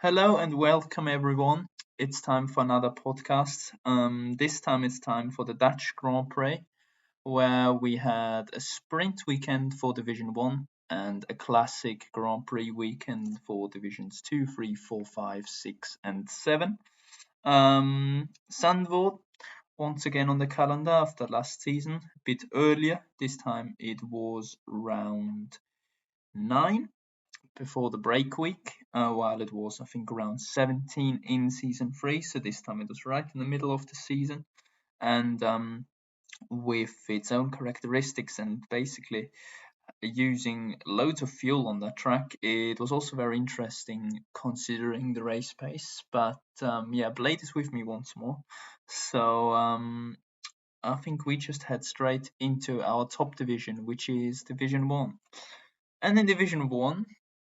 Hello and welcome everyone. It's time for another podcast. This time it's time for the Dutch Grand Prix, where we had a sprint weekend for Division 1 and a classic Grand Prix weekend for Divisions 2, 3, 4, 5, 6, and 7. Sandvoort once again on the calendar after last season, a bit earlier. This time it was round 9 before the break week, while it was, I think, around 17 in season 3. So this time it was right in the middle of the season, and with its own characteristics and basically using loads of fuel on that track. It was also very interesting considering the race pace. But yeah, Blade is with me once more. So I think we just head straight into our top division, which is Division 1. And in Division 1,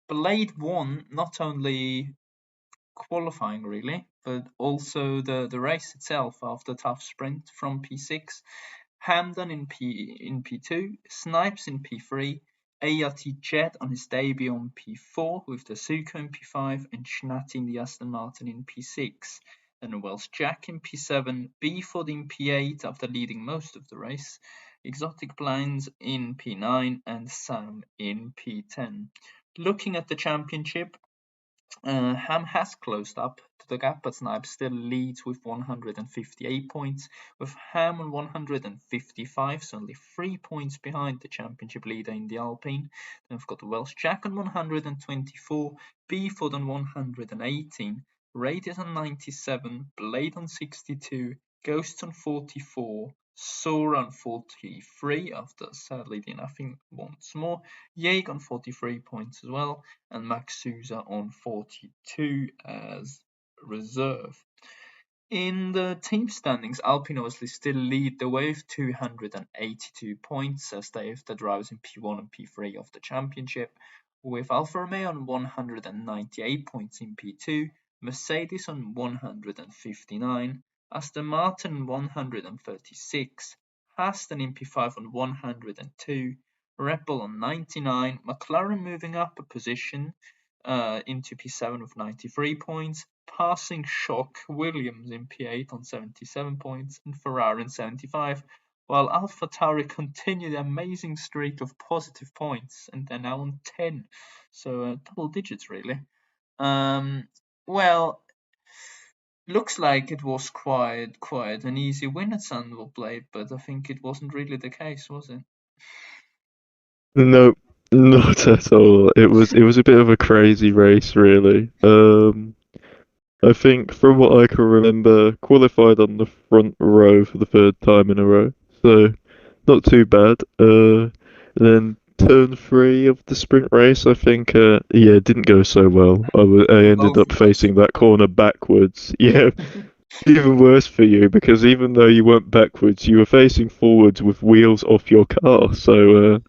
Blade won not only qualifying really, but also the race itself after a tough sprint from P6. Hamdan in P2, Snipes in P3, ART Jet on his debut on P4 with the Suzuka in P5 and Schnatti in the Aston Martin in P6. Then Welsh Jack in P7, Beeford in P8 after leading most of the race, Exotic Blinds in P9 and Sam in P10. Looking at the championship, Ham has closed up to the gap, but Snipes still leads with 158 points, with Ham on 155, so only 3 points behind the championship leader in the Alpine. Then we've got the Welsh Jack on 124, Beeford on 118, Radius on 97, Blade on 62, Ghost on 44, Sora on 43 after sadly doing nothing once more, Jäg on 43 points as well, and Max Souza on 42 as reserve. In the team standings, Alpine obviously still lead the way with 282 points as they have the drivers in P1 and P3 of the championship, with Alfa Romeo on 198 points in P2, Mercedes on 159, Aston Martin on 136, Aston in P5 on 102, Red Bull on 99, McLaren moving up a position into P7 with 93 points, passing Shock Williams in P8 on 77 points and Ferrari on 75, while AlphaTauri continue the amazing streak of positive points and they're now on 10, so double digits really. Well, looks like it was quite an easy win at Sandville Blade, but I think it wasn't really the case, was it? No, not at all. It was a bit of a crazy race, really. I think from what I can remember, qualified on the front row for the third time in a row, so not too bad. Then turn three of the sprint race, I think, yeah, it didn't go so well. I ended Both up ways. facing that corner backwards. Yeah, even worse for you because even though you went backwards, you were facing forwards with wheels off your car. So,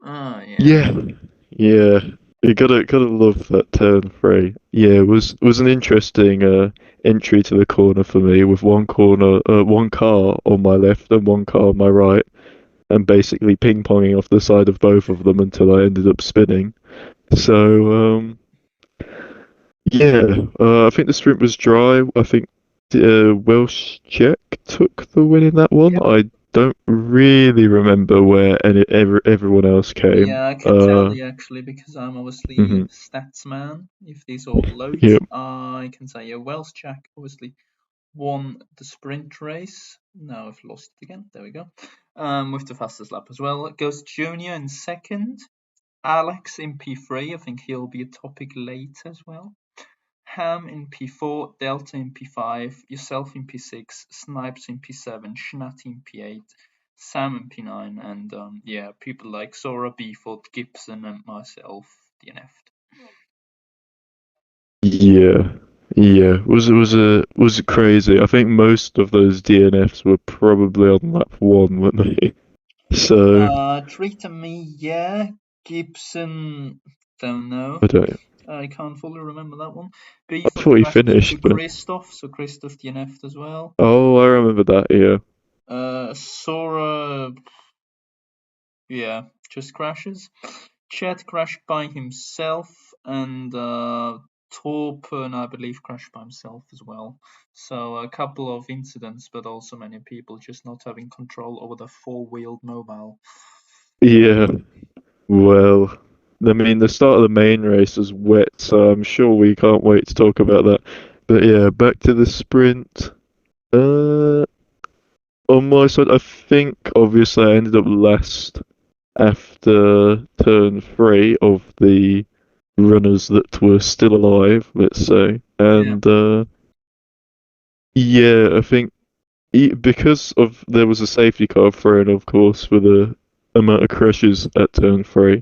Yeah. yeah, yeah. You gotta love that turn three. Yeah, it was an interesting entry to the corner for me with one car on my left and one car on my right, and basically ping ponging off the side of both of them until I ended up spinning. So yeah, I think the sprint was dry. I think Welsh Czech took the win in that one. Yep. I don't really remember where everyone else came. Yeah, I can tell you actually because I'm obviously a Mhm. stats man. If these all loads, Yep. I can say yeah, Welsh Jack obviously won the sprint race. Now I've lost it again. There we go. With the fastest lap as well. It goes Junior in second. Alex in P3. I think he'll be a topic later as well. Ham in P4, Delta in P5, yourself in P6, Snipes in P7, Schnatti in P8, Sam in P9, and yeah, people like Sora, Beeford, Gibson, and myself DNF'd. Yeah. Yeah. Was crazy. I think most of those DNFs were probably on lap one, weren't they? So Trita me, yeah. Gibson, don't know. I don't. I can't fully remember that one. I Beeford thought he crashed into finished, but Christoph, so Christoph DNF'd as well. oh, I remember that. Yeah. Sora, yeah, just crashes. Chet crashed by himself, and Torpen, I believe, crashed by himself as well. So a couple of incidents, but also many people just not having control over the four-wheeled mobile. Yeah, well, I mean, the start of the main race was wet, so I'm sure we can't wait to talk about that. But yeah, back to the sprint. Uh, on my side, I think obviously I ended up last after turn three of the runners that were still alive, let's say. Yeah, And yeah, I think because of there was a safety car thrown, of course, for the amount of crashes at turn three.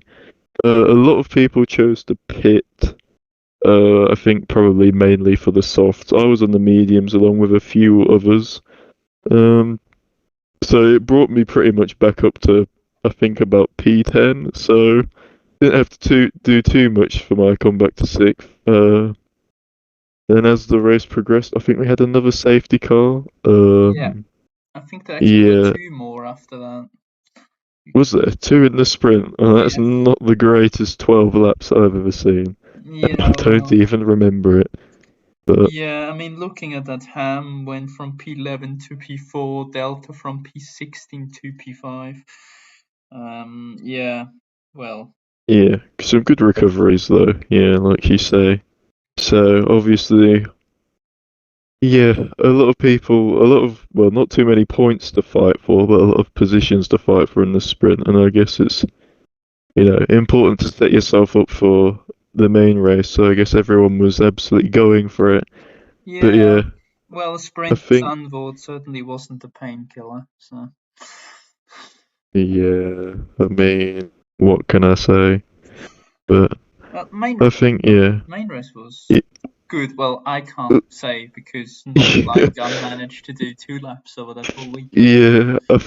A lot of people chose to pit. I think probably mainly for the softs. I was on the mediums along with a few others. Um, so it brought me pretty much back up to I think about P10. So didn't have to do too much for my comeback to sixth. Then as the race progressed, I think we had another safety car. yeah. I think there actually were Yeah, two more after that. was there two in the sprint? Oh, that's Yeah, not the greatest 12 laps I've ever seen. I yeah. don't Well, even remember it. But yeah. I mean, looking at that, Ham went from P11 to P4, Delta from P16 to P5. Yeah. Well, yeah, some good recoveries though. Yeah, like you say. So obviously, yeah, a lot of, well, not too many points to fight for, but a lot of positions to fight for in the sprint. And I guess it's, important to set yourself up for the main race. So I guess everyone was absolutely going for it. But yeah. yeah, Well, a I sprint think, Zandvoort certainly wasn't a painkiller. So, yeah, I mean, what can I say? But main I race was think, good. yeah. Main race was It, good. Well, I can't say because not like I managed to do 2 laps over that whole weekend. yeah, I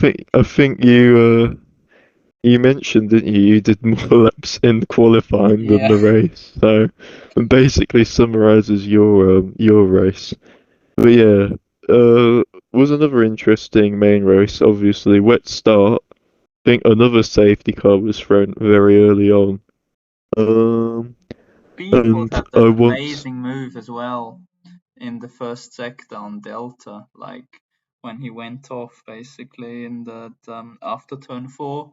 think you mentioned, didn't you? You did more laps in qualifying than Yeah. the race, so it basically summarizes your race. But yeah, was another interesting main race. Obviously, wet start. I think another safety car was thrown very early on. Um, Beanport and had I that once, amazing move as well in the first sector on Delta, like when he went off basically in that after turn 4,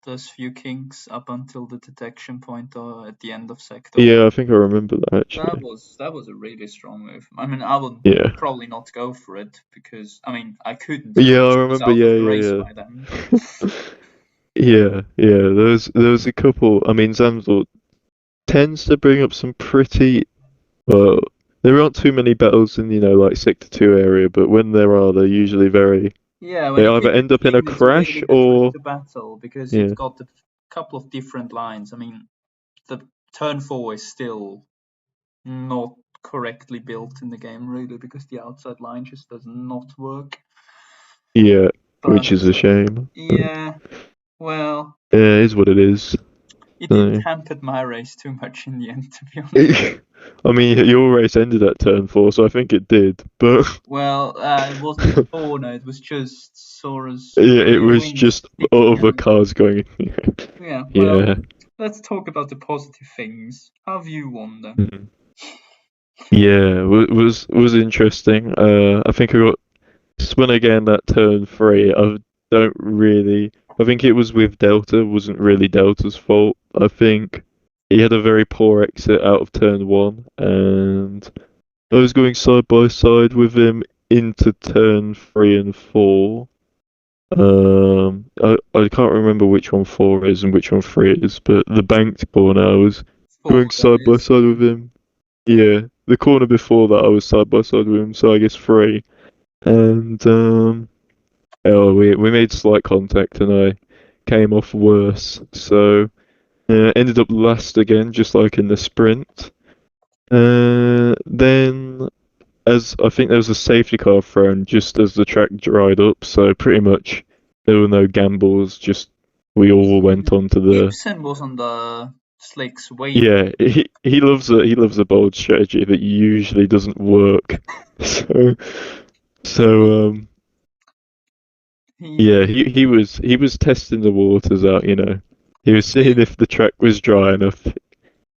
those few kinks up until the detection point or at the end of sector 1. yeah, I think I remember that That actually. was that was a really strong move. I mean, I would Yeah, probably not go for it because I mean I couldn't yeah, I because he was remember. out of Yeah, the race yeah, by then. But yeah. Yeah, yeah. There was a couple. I mean, Zamzor tends to bring up some pretty. Well, there aren't too many battles in like Sector Two area, but when there are, they're usually very. yeah, when They you either hit the end up in a queue, it's really crash different or to battle because it's yeah, got a couple of different lines. I mean, the turn 4 is still not correctly built in the game really because the outside line just does not work. yeah, But which is a shame. But yeah, well, yeah, it is what it is. it So, hampered my race too much in the end, to be honest. I mean, your race ended at turn four, so I think it did. But Well, it wasn't four, no, it was just Sora's yeah, it rear was wing just sticking all the out. cars going. Yeah, well, Yeah. let's talk about the positive things. How have you won then? Mhm. Yeah, was interesting. I think I got spun again that turn three. I don't really. I think it was with Delta. Wasn't really Delta's fault. I think he had a very poor exit out of turn one, and I was going side by side with him into turn three and four. I can't remember which one four is and which one three is, but the banked corner I was Four, going that side by is. side with him. Yeah, the corner before that I was side by side with him, so I guess three. And oh, we made slight contact, and I came off worse. So ended up last again, just like in the sprint. Then, as I think there was a safety car thrown just as the track dried up, so pretty much there were no gambles. Just we all Yeah. went on to the. Ibsen was on the slicks way. Yeah, he loves a bold strategy that usually doesn't work. So so Yeah, yeah, he was testing the waters out. He was he seeing if the track was dry enough.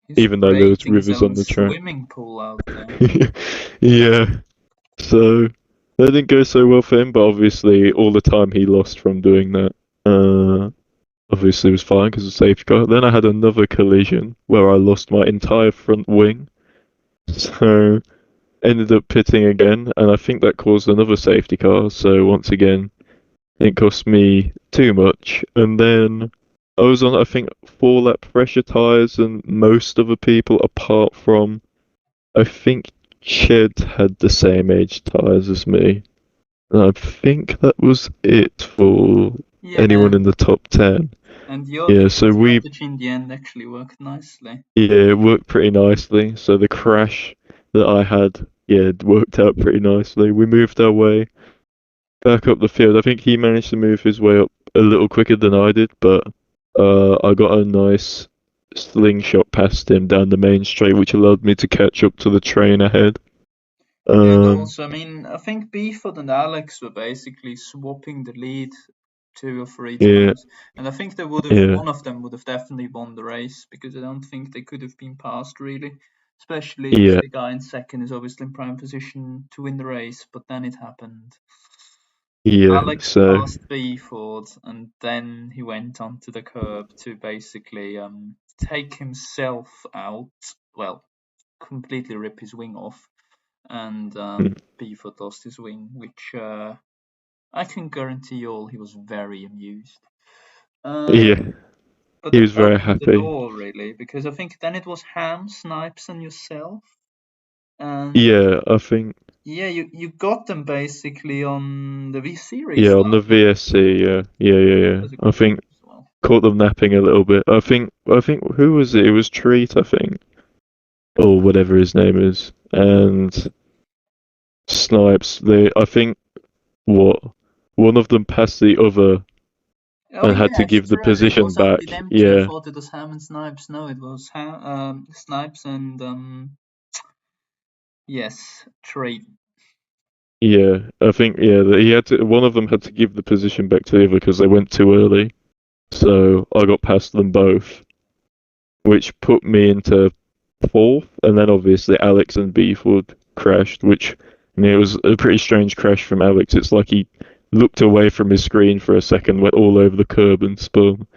He's even though there was creating his rivers on own the track. swimming pool out there. Yeah, so that didn't go so well for him, but obviously all the time he lost from doing that, obviously was fine because of safety car. Then I had another collision where I lost my entire front wing, so ended up pitting again, and I think that caused another safety car. So once again, it cost me too much, and then I was on I think 4 lap pressure tires, and most other people apart from I think Ched had the same age tires as me. And I think that was it for Yeah, anyone in the top 10. and your Yeah, so we, strategy in the end actually worked nicely. yeah, it worked pretty nicely. So the crash that I had, yeah, it worked out pretty nicely. We moved our way back up the field. I think he managed to move his way up a little quicker than I did, but I got a nice slingshot past him down the main straight, which allowed me to catch up to the train ahead. Yeah, and Um, also, I mean, I think Beeford and Alex were basically swapping the lead 2 or 3 yeah, times, and I think they would have yeah, one of them would have definitely won the race because I don't think they could have been passed really, especially if yeah, the guy in second is obviously in prime position to win the race. But then it happened. yeah. Alex So, passed Beeford, and then he went onto the curb to basically take himself out. Well, completely rip his wing off, and mm, Beeford lost his wing, which I can guarantee you all he was very amused. Uh, yeah, but he that was very opened the happy. door really, because I think then it was Ham, Snipes, and yourself, and Yeah, I think, yeah, you got them basically on the VC yeah, on the restart. VSC, yeah, yeah, yeah, yeah. Was a I good think as well. caught them napping a little bit. I think who was it? It was Treat, I think, or whatever his name is, and Snipes. I think what one of them passed the other Oh and had yeah, to it's give the true. It position was only back. them two. I Yeah, thought it was Ham and Snipes. No, it was Snipes and yes, Trade. yeah. I think yeah that he had to. One of them had to give the position back to the other because they went too early. So I got past them both, which put me into fourth, and then obviously Alex and Beefwood crashed, which I mean, it was a pretty strange crash from Alex. It's like he looked away from his screen for a second, went all over the curb and spun.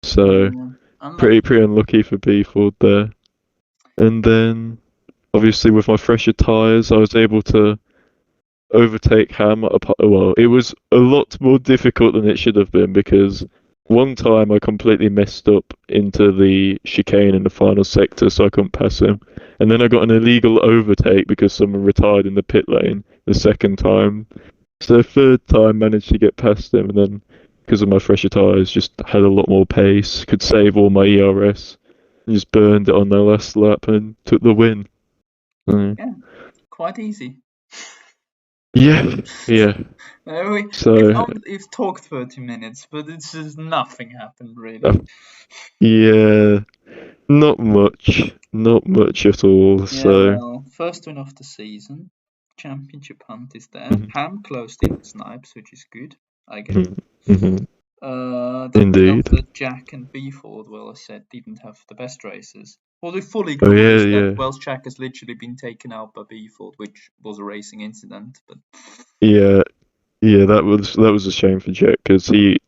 So Yeah, pretty unlucky. unlucky for Beefwood there. And then obviously with my fresher tyres, I was able to overtake Ham. Well, it was a lot more difficult than it should have been because one time I completely messed up into the chicane in the final sector, so I couldn't pass him. And then I got an illegal overtake because someone retired in the pit lane the second time. So the third time managed to get past him, and then because of my fresher tyres, just had a lot more pace, could save all my ERS, and just burned it on the last lap and took the win. Mm. Yeah, quite easy. Yeah, yeah. We've So only we've talked 30 minutes, but it's just nothing happened uh, really. yeah, not much at all. Yeah, So well, first win of the season, championship hunt is there. mhm, Ham closed in on Snipes, which is good, I guess. mhm, mhm. Then we know Indeed. that Jack and Beeford, well, I said, didn't have the best races. What we fully Oh agree yeah, is that yeah, Welsh Jack has literally been taken out by Beeford, which was a racing incident. But yeah, yeah. That was a shame for Jack because he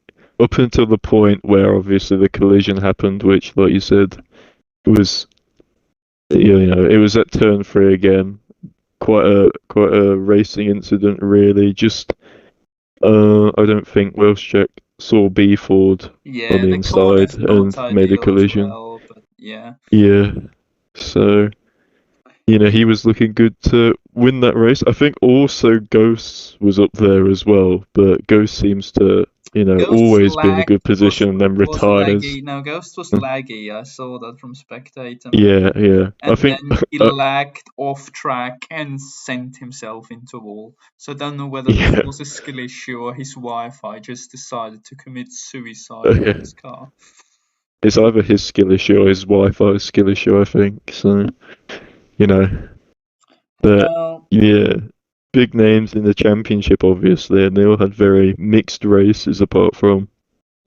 up until the point where obviously the collision happened, which, like you said, was it was at turn three again. Quite a racing incident, really. Just I don't think Welsh Jack saw B Ford on yeah, the the inside corner's not and made a ideal as collision. well. But yeah, Yeah, so he was looking good to win that race. I think also Ghost was up there as well, but Ghost seems to Ghost's always be in a lag good was position and then was retires. laggy. Now Ghost was laggy. I saw that from Spectator. Yeah, yeah. I And think then he uh, lagged off track and sent himself into a wall. So I don't know whether this yeah. was a skill issue or his Wi-Fi just decided to commit suicide in Okay. his car. It's either his skill issue or his Wi-Fi skill issue, I think. So, you know, but Well, yeah, big names in the championship, obviously, and they all had very mixed races apart from.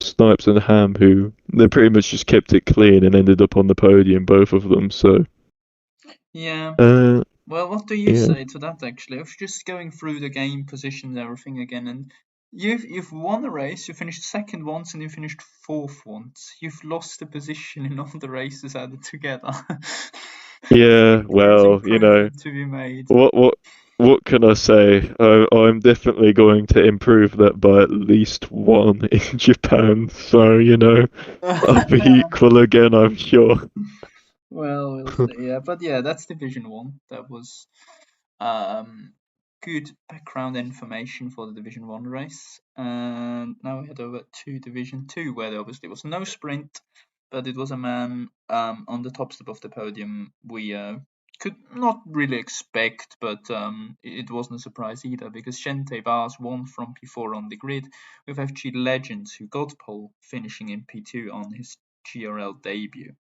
Snipes and Ham, who they pretty much just kept it clean and ended up on the podium, both of them. So, Yeah. uh, Well, what do you yeah, say to that actually? I was just going through the game positions, everything again, and you've won a race, you finished second once, and you finished fourth once. You've lost a position in all the races added together. yeah. Huge Well, improvement to be made. what what can I say? I'm definitely going to improve that by at least one in Japan. So I'll be equal again, I'm sure. Well, we'll see. Yeah, but yeah, that's Division One. That was um, good background information for the Division One race. And now we head over to Division Two, where there obviously was no sprint, but it was a man on the top step of the podium we could not really expect, but it wasn't a surprise either because Shente Bars won from P4 on the grid with FG Legends, who got pole, finishing in P2 on his GRL debut.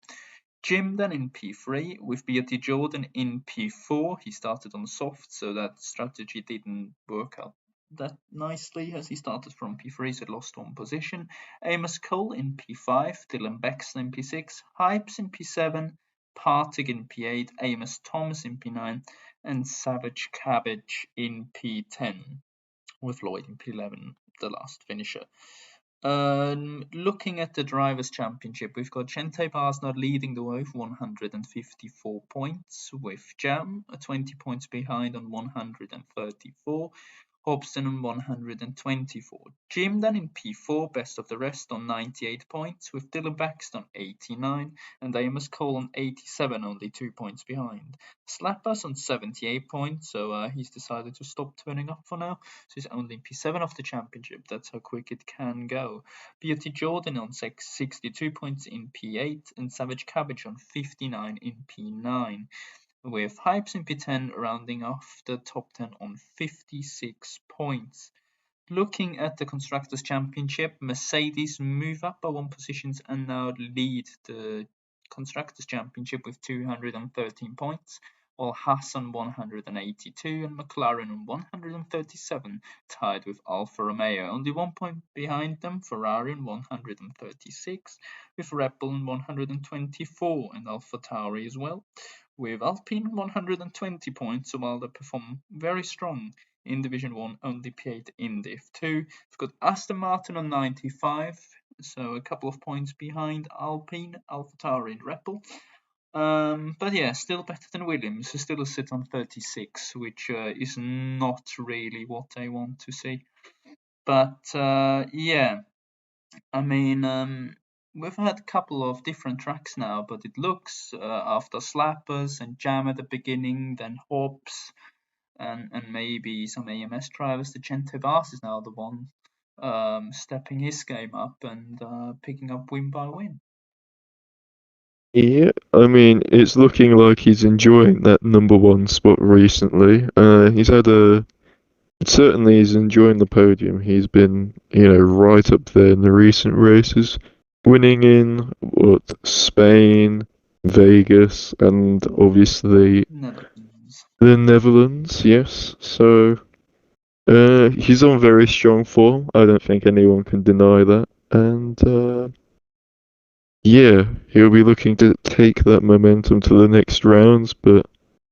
Jim then in P3 with Beatty Jordan in P4. He started on soft, so that strategy didn't work out that nicely as he started from P3, so lost one position. Amos Cole in P5, Dylan Baxter in P6, Hypes in P7, Partig in P8, Amos Thomas in P9, and Savage Cabbage in P10, with Lloyd in P11, the last finisher. Looking at the Drivers' Championship, we've got Chente Barsnod leading the way with 154 points, with Jam 20 points behind on 134, Hobson on 124. Jim then in P4, best of the rest on 98 points, with Dylan Baxter on 89 and Amos Cole on 87, only 2 points behind. Slappers on 78 points, so he's decided to stop turning up for now. So he's only in P7 of the championship. That's how quick it can go. Beatty Jordan on 62 points in P8 and Savage Cabbage on 59 in P9, with Hypes in P10 rounding off the top 10 on 56 points. Looking at the Constructors' Championship, Mercedes move up by one position and now lead the Constructors' Championship with 213 points, while Haas on 182 and McLaren on 137, tied with Alfa Romeo. Only 1 point behind them, Ferrari on 136, with Red Bull on 124 and AlphaTauri as well, with Alpine on 120 points, while they perform very strong in Division 1, only P8 in Div 2. We've got Aston Martin on 95, so a couple of points behind Alpine, AlphaTauri and Red Bull. But yeah, still better than Williams, who still sit on 36, which is not really what I want to see. But yeah, I mean, we've had a couple of different tracks now, but it looks after Slappers and Jam at the beginning, then Hobbs, and maybe some AMS drivers, the Gente Vars is now the one stepping his game up and picking up win by win. Yeah, I mean, it's looking like he's enjoying that number one spot recently. He's had a certainly he's enjoying the podium. He's been, right up there in the recent races, winning in Spain, Vegas, and obviously Netherlands. the Netherlands. Yes, so he's on very strong form. I don't think anyone can deny that, and yeah, he'll be looking to take that momentum to the next rounds, but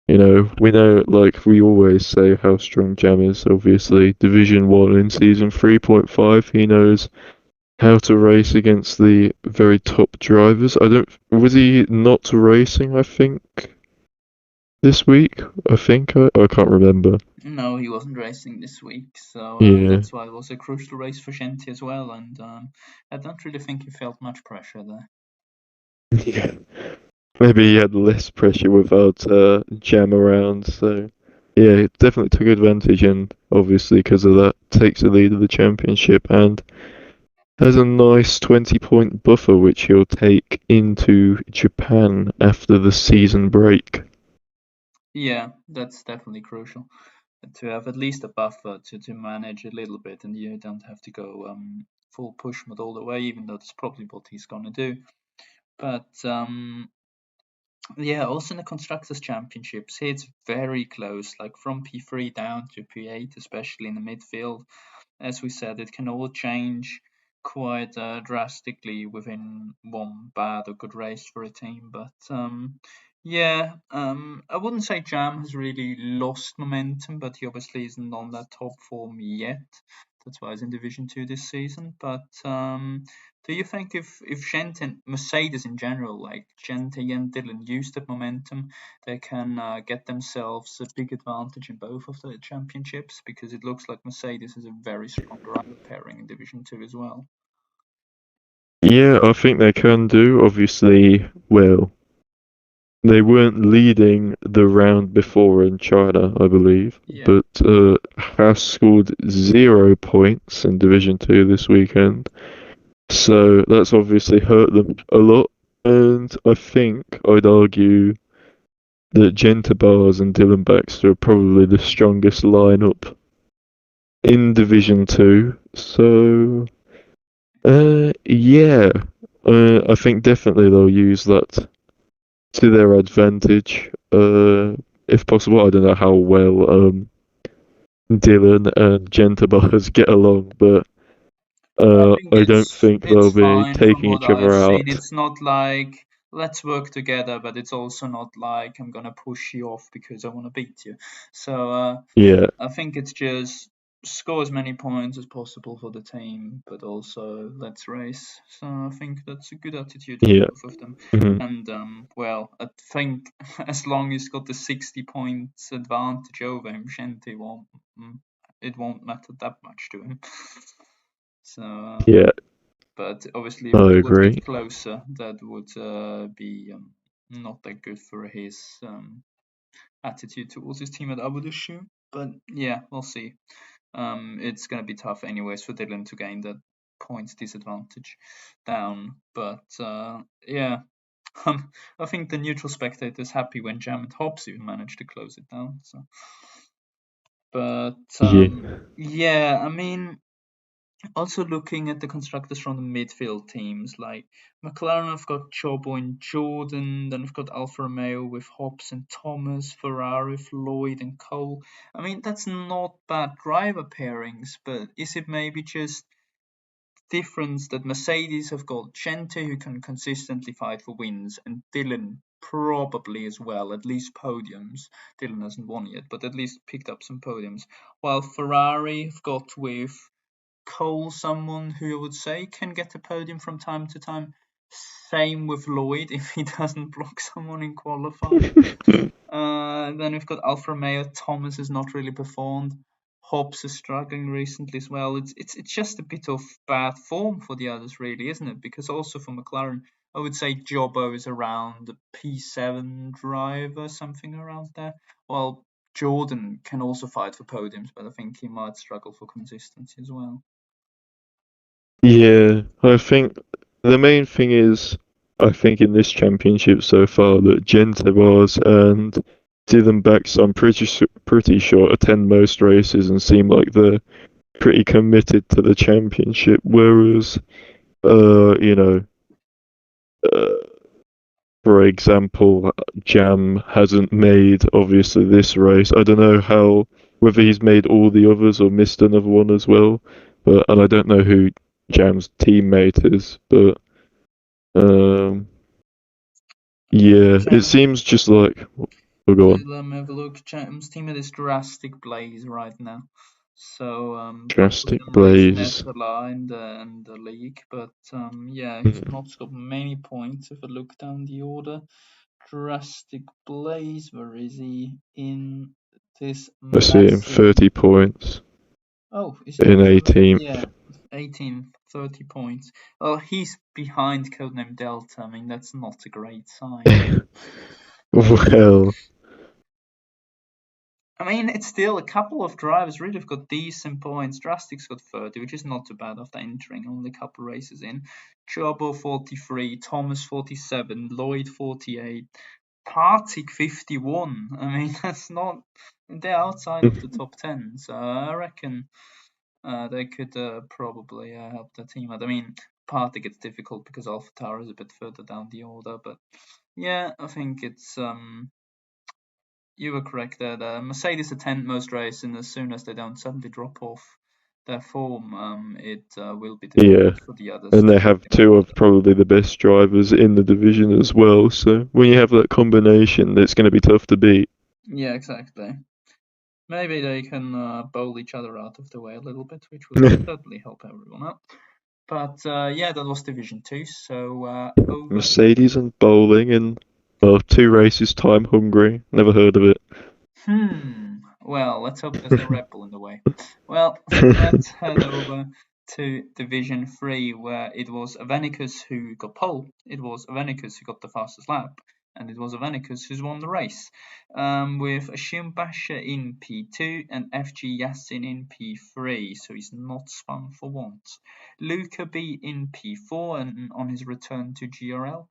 we know, like we always say, how strong Jam is. Obviously, Division 1 in Season 3.5, he knows how to race against the very top drivers. Was he not racing, I think, this week? I can't remember. No, he wasn't racing this week, so Yeah. that's why it was a crucial race for Gente as well. And I don't really think he felt much pressure there. Yeah. Maybe he had less pressure without Jam around, so yeah, he definitely took advantage, and obviously because of that, takes the lead of the championship and has a nice 20-point buffer which he'll take into Japan after the season break. Yeah, that's definitely crucial to have at least a buffer to manage a little bit, and you don't have to go full push mode all the way, even though that's probably what he's gonna do. But yeah, also in the Constructors' Championships, it's very close, like from P3 down to P8, especially in the midfield. As we said, it can all change. quite drastically within one bad or good race for a team. But yeah, I wouldn't say Jam has really lost momentum, but he obviously isn't on that top form yet. That's why he's in Division 2 this season. But do you think if Gent and Mercedes in general, like Gente and Dylan, use that momentum, they can get themselves a big advantage in both of the championships? Because it looks like Mercedes is a very strong driver pairing in Division 2 as well. Yeah, I think they can do. Obviously, well, they weren't leading the round before in China, I believe, Yeah. but Haas scored 0 points in Division 2 this weekend. So that's obviously hurt them a lot. And I think I'd argue that Genta Bars and Dylan Baxter are probably the strongest lineup in Division 2. So, yeah, I think definitely they'll use that to their advantage, if possible. I don't know how well Dylan and Gentabars get along, but I think I don't think it's they'll be fine from taking what each I've other seen. out. It's not like let's work together, but it's also not like I'm gonna push you off because I want to beat you. So Yeah, I think it's just score as many points as possible for the team, but also let's race. So I think that's a good attitude from yeah. both of them. Mhm. And well, I think as long as he's got the 60 points advantage over him, Shanti won't. It won't matter that much to him. So, Yeah, but obviously, if I it would agree. get closer, that would be not that good for his attitude towards his teammate, I would assume. But yeah, we'll see. It's going to be tough, anyways, for Dylan to gain that points disadvantage down. But yeah, I think the neutral spectator is happy when Jam and Hobbs even managed to close it down. So, but Yeah. yeah, I mean, also looking at the constructors from the midfield teams, like McLaren have got Chobo and Jordan, then we've got Alfa Romeo with Hobbs and Thomas, Ferrari with Lloyd and Cole. I mean, that's not bad driver pairings, but is it maybe just difference that Mercedes have got Gente who can consistently fight for wins, and Dylan probably as well, at least podiums. Dylan hasn't won yet, but at least picked up some podiums. While Ferrari have got with Cole someone who I would say can get a podium from time to time. Same with Lloyd if he doesn't block someone in qualifying. Then we've got Alfa Romeo. Thomas has not really performed. Hobbs is struggling recently as well. It's just a bit of bad form for the others, really, isn't it? Because also for McLaren, I would say Jobbo is around the P7 driver, something around there. While Jordan can also fight for podiums, but I think he might struggle for consistency as well. Yeah, I think the main thing is, I think in this championship so far that Gentabars and Dylan Baxter, I'm pretty sure, attend most races and seem like they're pretty committed to the championship. Whereas, you know, uh, for example, Jam hasn't made obviously this race. I don't know how whether he's made all the others or missed another one as well. But and I don't know who Jam's teammate is, but um, yeah, it Jam, seems just like. Oh, go on. let me have a look. Jam's team is Drastic Blaze right now. So both of Drastic them race in Blaze. SLR in the league, but yeah, he's Hmm. not got many points. If I look down the order, Drastic Blaze, where is he in this I see him massive? 30 points Oh, is he in also? 18th. Yeah, 18, 30 points. Well, he's behind Codename Delta. I mean, that's not a great sign. Well, I mean, it's still a couple of drivers really have got decent points. Drastic's got 30, which is not too bad after entering only a couple races in. Chobo 43, Thomas 47, Lloyd 48, Partik 51. I mean, that's not. They're outside of the top 10, so I reckon they could probably help the team out. I mean, Partik it's difficult because AlphaTauri is a bit further down the order, but yeah, I think it's you were correct there. Mercedes attend most races, and as soon as they don't suddenly drop off, their form, it will be Yeah, difficult for the others and to they keep have them two up. of probably the best drivers in the division as well. So when you have that combination, it's going to be tough to beat. Yeah, exactly. Maybe they can bowl each other out of the way a little bit, which would certainly help everyone out. But yeah, that was Division 2. So over. Mercedes and bowling in, well, 2 races time hungry. Never heard of it. Well, let's hope there's no Red Bull in the way. Well, let's head over to Division 3, where it was Avenicus who got pole, it was Avenicus who got the fastest lap, and it was Avenicus who's won the race, with Ashim Basha in P2 and FG Yassin in P3, so he's not spun for once. Luca B in P4 and on his return to GRL,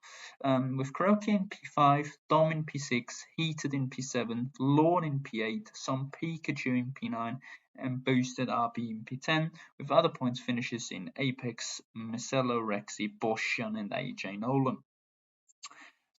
with Kuroki in P5, Dom in P6, Heated in P7, Lawn in P8, some Pikachu in P9, and Boosted RB in P10, with other points finishes in Apex, Micello, Rexy, Boschian, and AJ Nolan.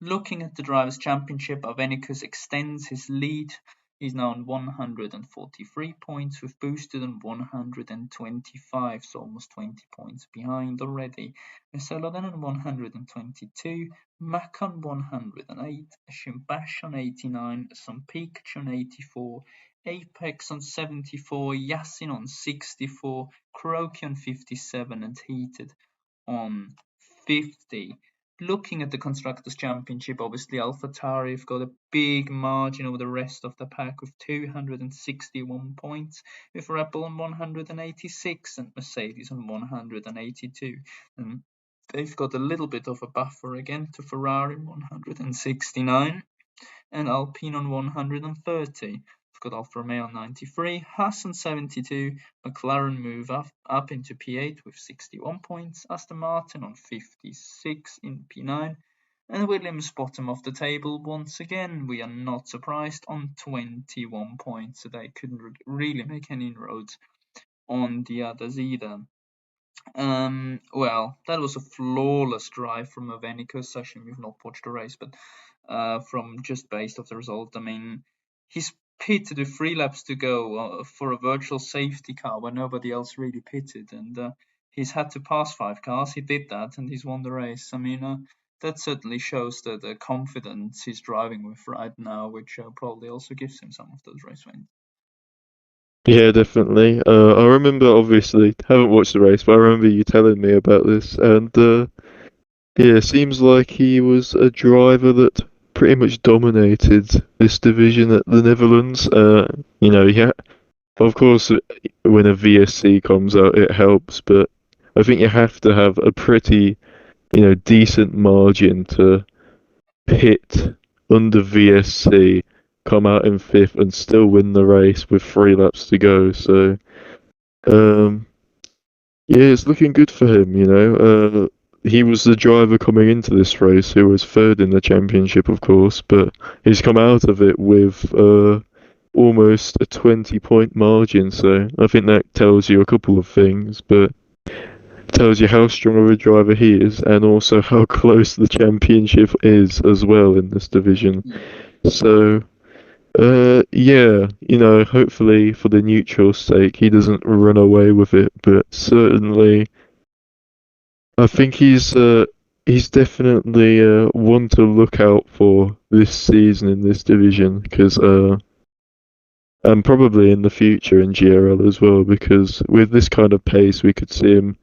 Looking at the Drivers' Championship, Avenicus extends his lead. He's now on 143 points, with Boosted on 125, so almost 20 points behind already. Marcelo then on 122, Mac on 108, Shimbash on 89, some Pikachu on 84, Apex on 74, Yasin on 64, Kuroki on 57, and Heated on 50. Looking at the Constructors' Championship, obviously AlphaTauri have got a big margin over the rest of the pack with 261 points, with Red Bull on 186 and Mercedes on 182. And they've got a little bit of a buffer again to Ferrari on 169 and Alpine on 130. We've got Alfa Romeo on 93, Haas on 72, McLaren move up into P8 with 61 points, Aston Martin on 56 in P9, and Williams bottom of the table once again. We are not surprised on 21 points, so they couldn't really make any inroads on the others either. Well, that was a flawless drive from Avenicus. Actually, we've not watched the race, but from just based off the result, I mean, he's pitted with 3 laps to go for a virtual safety car where nobody else really pitted, and he's had to pass 5 cars. He did that, and he's won the race. I mean, that certainly shows the confidence he's driving with right now, which probably also gives him some of those race wins. Yeah, definitely. I remember, obviously, haven't watched the race, but I remember you telling me about this, and yeah, seems like he was a driver that pretty much dominated this division at the Netherlands. Yeah, of course, when a VSC comes out, it helps, but I think you have to have a pretty, decent margin to pit under VSC, come out in fifth, and still win the race with 3 laps to go. So, um, yeah, it's looking good for him. He was the driver coming into this race who was third in the championship, of course, but he's come out of it with almost a 20-point margin. So I think that tells you a couple of things, but tells you how strong of a driver he is, and also how close the championship is as well in this division. Yeah. So, yeah, hopefully for the neutral's sake, he doesn't run away with it, but certainly, I think he's definitely one to look out for this season in this division, because and probably in the future in GRL as well, because with this kind of pace, we could see him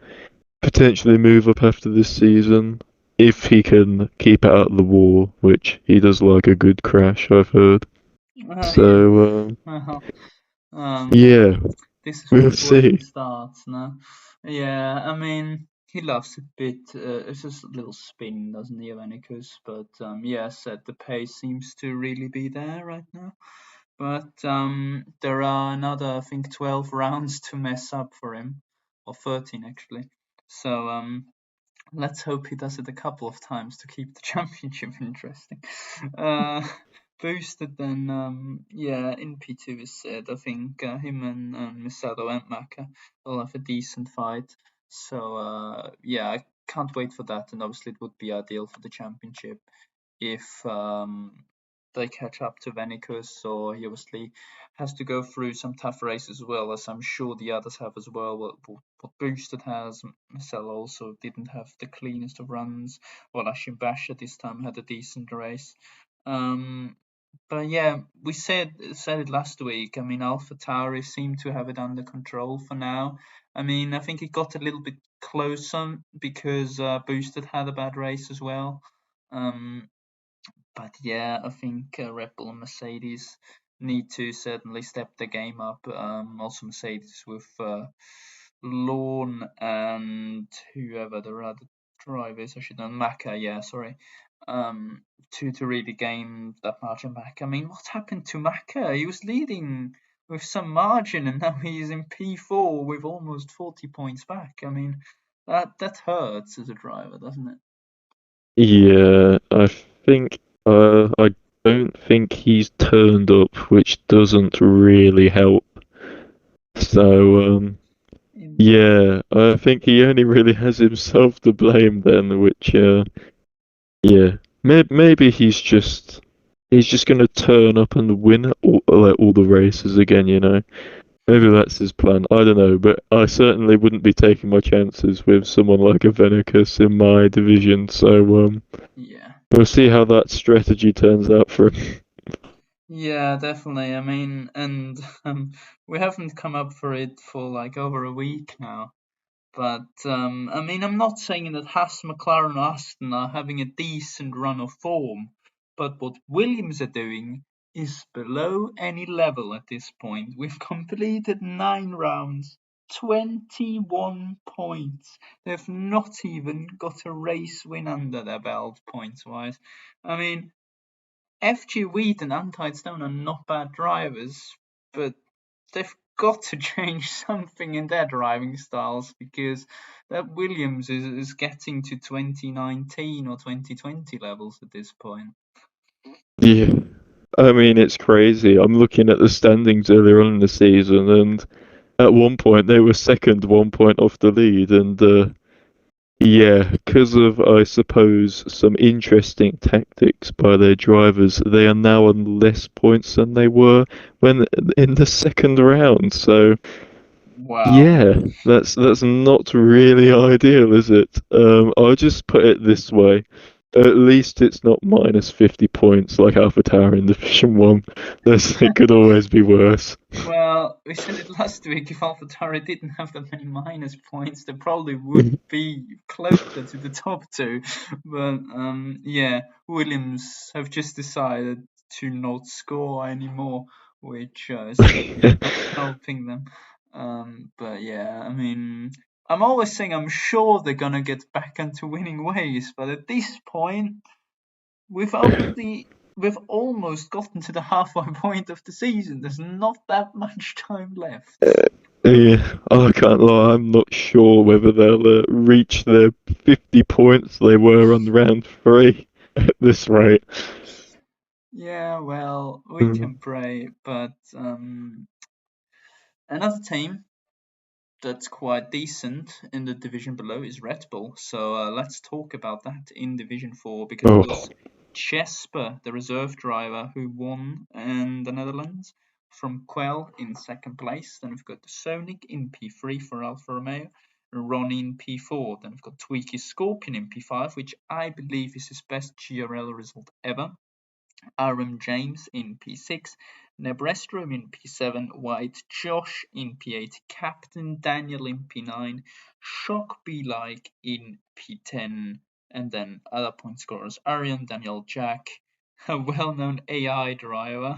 potentially move up after this season if he can keep it out of the wall, which he does like a good crash, I've heard. Yeah. So, Well, um, yeah, this is we'll where he see. starts now. Yeah, I mean, he loves a bit. It's just a little spin, doesn't he, Avenicus? But yeah, said the pace seems to really be there right now. But there are another, I think, 12 rounds to mess up for him, or 13 actually. So let's hope he does it a couple of times to keep the championship interesting. Uh, Boosted then, yeah, in P2 is said. I think him and Misato and Maka will have a decent fight. So, yeah, I can't wait for that. And obviously, it would be ideal for the championship if they catch up to Venicus, so he obviously has to go through some tough races as well, as I'm sure the others have as well. What Boosted has, Marcel also didn't have the cleanest of runs. Well, Ashim Basha this time had a decent race. But yeah, we said it last week. I mean, AlphaTauri seemed to have it under control for now. I mean, I think it got a little bit closer because Boosted had a bad race as well. But yeah, I think Red Bull and Mercedes need to certainly step the game up. Also, Mercedes with Lawn and whoever the other driver is, I should know, Maka, yeah, sorry, to really gain that margin back. I mean, what happened to Maka? He was leading with some margin, and now he's in P4 with almost 40 points back. I mean, that hurts as a driver, doesn't it? Yeah, I think I don't think he's turned up, which doesn't really help. So In, yeah, I think he only really has himself to blame then, which yeah, maybe he's just gonna turn up and win all the races again, you know. Maybe that's his plan. I don't know, but I certainly wouldn't be taking my chances with someone like a Venicus in my division. So yeah. we'll see how that strategy turns out for him. Yeah, definitely. I mean, and we haven't come up for it for like over a week now. But I mean, I'm not saying that Haas, McLaren, or Aston are having a decent run of form, but what Williams are doing is below any level at this point. We've completed 9 rounds, 21 points. They've not even got a race win under their belt points wise. I mean, FG Wheat and Untied Stone are not bad drivers, but they've got to change something in their driving styles because that Williams is getting to 2019 or 2020 levels at this point. Yeah, I mean it's crazy. I'm looking at the standings earlier on in the season, and at one point they were second, 1 point off the lead, and yeah, because of I suppose some interesting tactics by their drivers, they are now on less points than they were when in the second round. So Wow. yeah, that's not really ideal, is it? I'll just put it this way. At least it's not minus 50 points like AlphaTauri in Division 1. It could always be worse. Well, we said it last week. If AlphaTauri didn't have that many minus points, they probably would be closer to the top two. But yeah, Williams have just decided to not score anymore, which is certainly not helping them. But yeah, I mean, I'm always saying I'm sure they're gonna get back into winning ways, but at this point, we've only we've almost gotten to the halfway point of the season. There's not that much time left. Yeah, I can't lie. I'm not sure whether they'll reach the 50 points they were on round three at this rate. Yeah, well, we Mm. can pray, but another team that's quite decent in the division below is Red Bull. So let's talk about that in Division 4 because it Oh, was Chesper, the reserve driver, who won in the Netherlands from Quell in second place. Then we've got Sonic in P3 for Alfa Romeo, Ronnie in P4. Then we've got Tweaky Scorpion in P5, which I believe is his best GRL result ever. Aram James in P6, Nebrestrom in P7, White Josh in P8, Captain Daniel in P9, Shock Be Like in P10, and then other point scorers Arian Daniel Jack, a well known AI driver,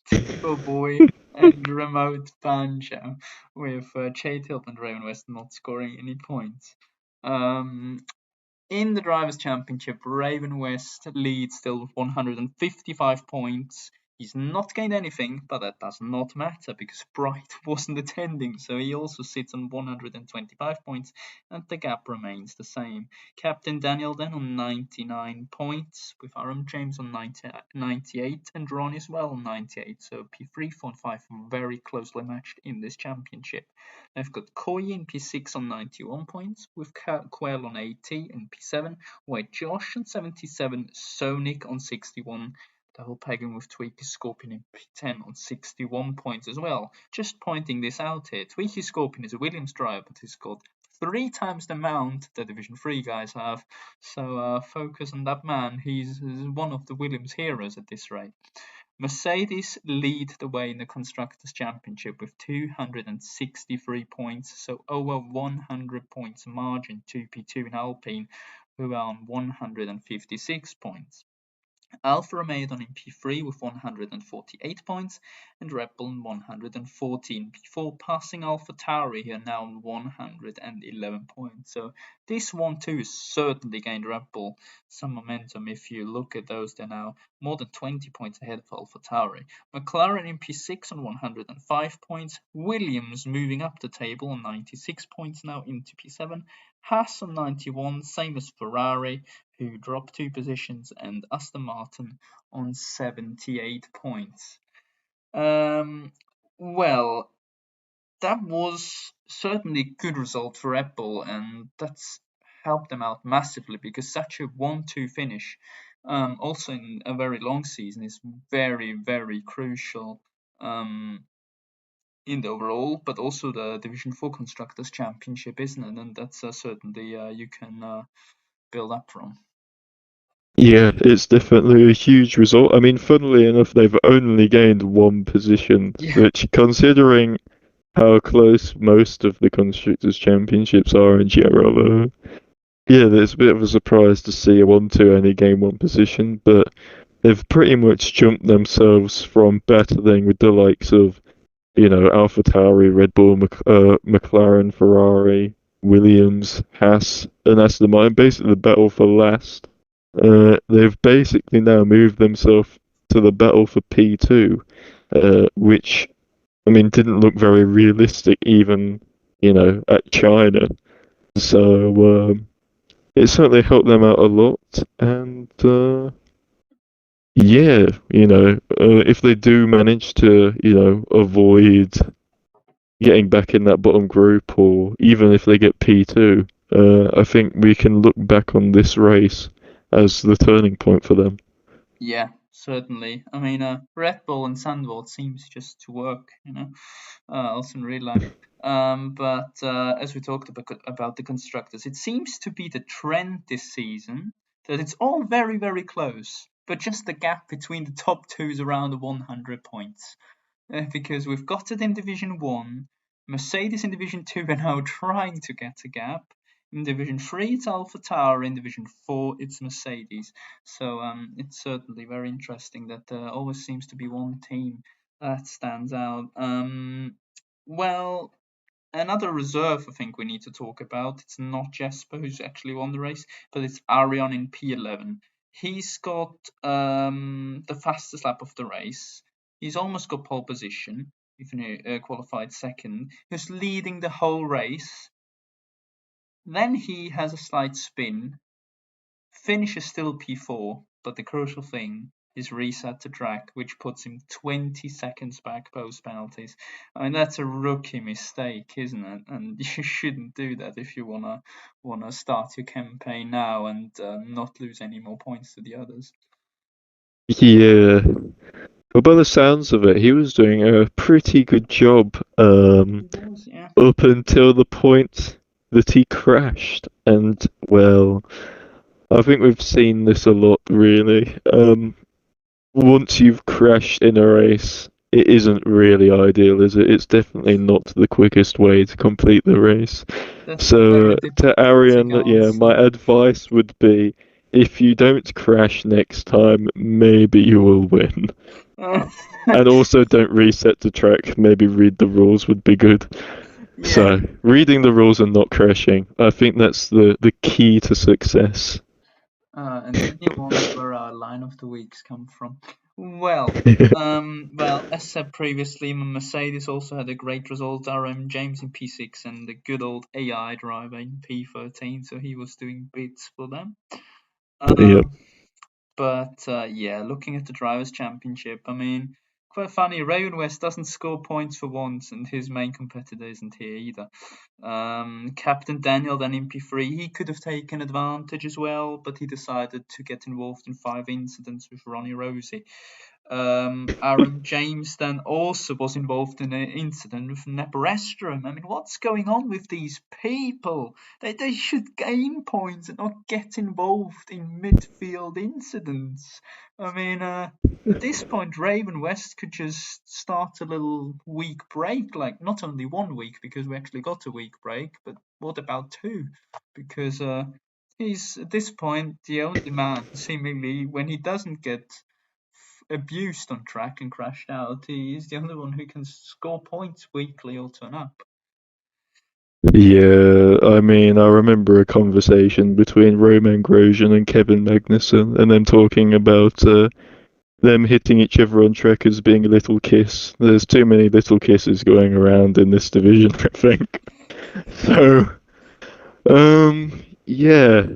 Timbo Boy, and Remote Banjo, with Chade Hilt and Raven West not scoring any points. In the Drivers' Championship, Raven West leads still with 155 points. He's not gained anything, but that does not matter because Bright wasn't attending, so he also sits on 125 points, and the gap remains the same. Captain Daniel then on 99 points, with Aram James on 98, and Ron as well on 98. So P3, 4, and 5 very closely matched in this championship. I've got Koi in P6 on 91 points, with Quell on 80 in P7, White Josh on 77, Sonic on 61, double pegging with Tweaky Scorpion in P10 on 61 points as well. Just pointing this out here, Tweaky Scorpion is a Williams driver, but he's got 3 times the amount the Division 3 guys have. So focus on that man. He's one of the Williams heroes at this rate. Mercedes lead the way in the Constructors' Championship with 263 points, so over 100 points margin to P2 and Alpine, who are on 156 points. Alfa Romeo on in P3 with 148 points and Red Bull on 114 before passing AlphaTauri here now on 111 points. So this 1-2 has certainly gained Red Bull some momentum. If you look at those, they're now more than 20 points ahead of AlphaTauri. McLaren in P6 on 105 points. Williams moving up the table on 96 points now into P7. Haas on 91, same as Ferrari, who dropped 2 positions, and Aston Martin on 78 points. Well, that was certainly a good result for Red Bull, and that's helped them out massively because such a 1-2 finish, also in a very long season, is very, very crucial in the overall, but also the Division 4 Constructors' Championship, isn't it? And that's certainly you can build up from. Yeah, it's definitely a huge result. I mean, funnily enough, they've only gained 1 position, Yeah. which, considering how close most of the Constructors' Championships are in general, yeah, there's a bit of a surprise to see a 1-2 only gain 1 position, but they've pretty much jumped themselves from battling with the likes of, AlphaTauri, Red Bull, McLaren, Ferrari, Williams, Haas, and Aston Martin, basically the battle for last. They've basically now moved themselves to the battle for P2, which, I mean, didn't look very realistic even, at China. So it certainly helped them out a lot. And yeah, if they do manage to, avoid getting back in that bottom group, or even if they get P2, I think we can look back on this race as the turning point for them. Yeah, certainly. I mean, Red Bull and Sandvold seems just to work, also in real life. But as we talked about the constructors, it seems to be the trend this season that it's all very, very close, but just the gap between the top two is around 100 points. Because we've got it in Division 1, Mercedes in Division 2 are now trying to get a gap. In Division 3, it's AlphaTauri. In Division 4, it's Mercedes. So it's certainly very interesting that there always seems to be one team that stands out. Well, another reserve I think we need to talk about. It's not Jesper who's actually won the race, but it's Arion in P11. He's got the fastest lap of the race. He's almost got pole position, even he qualified second. He's leading the whole race. Then he has a slight spin. Finish is still P4, but the crucial thing is reset to track, which puts him 20 seconds back post penalties. I mean, that's a rookie mistake, isn't it? And you shouldn't do that if you wanna start your campaign now and not lose any more points to the others. Yeah. Well, by the sounds of it, he was doing a pretty good job Yeah. up until the point that he crashed. And, well, I think we've seen this a lot, really. Once you've crashed in a race, it isn't really ideal, is it? It's definitely not the quickest way to complete the race. That's a So, very to Arian, diplomatic yeah, answer. my advice would be if you don't crash next time, maybe you will win. And also don't reset the track, maybe read the rules would be good. Yeah. So, reading the rules and not crashing, I think that's the key to success. And then you wonder where our line of the weeks come from. Well, as said previously, Mercedes also had a great result. RM James in P6 and the good old AI driver in P13, so he was doing bits for them. Yeah. But yeah, looking at the Drivers' Championship, I mean, quite funny. Raven West doesn't score points for once, and his main competitor isn't here either. Captain Daniel then in P3, he could have taken advantage as well, but he decided to get involved in 5 incidents with Ronnie Rosie. Aaron James then also was involved in an incident with Nebrestrom. I mean, what's going on with these people? They should gain points and not get involved in midfield incidents. I mean, at this point, Raven West could just start a little week break, like not only 1 week because we actually got a week break, but what about 2? Because he's at this point the only man seemingly when he doesn't get abused on track and crashed out. He is the only one who can score points weekly or turn up. Yeah, I mean, I remember a conversation between Roman Grosjean and Kevin Magnussen, and them talking about them hitting each other on track as being a little kiss. There's too many little kisses going around in this division, I think. So, yeah,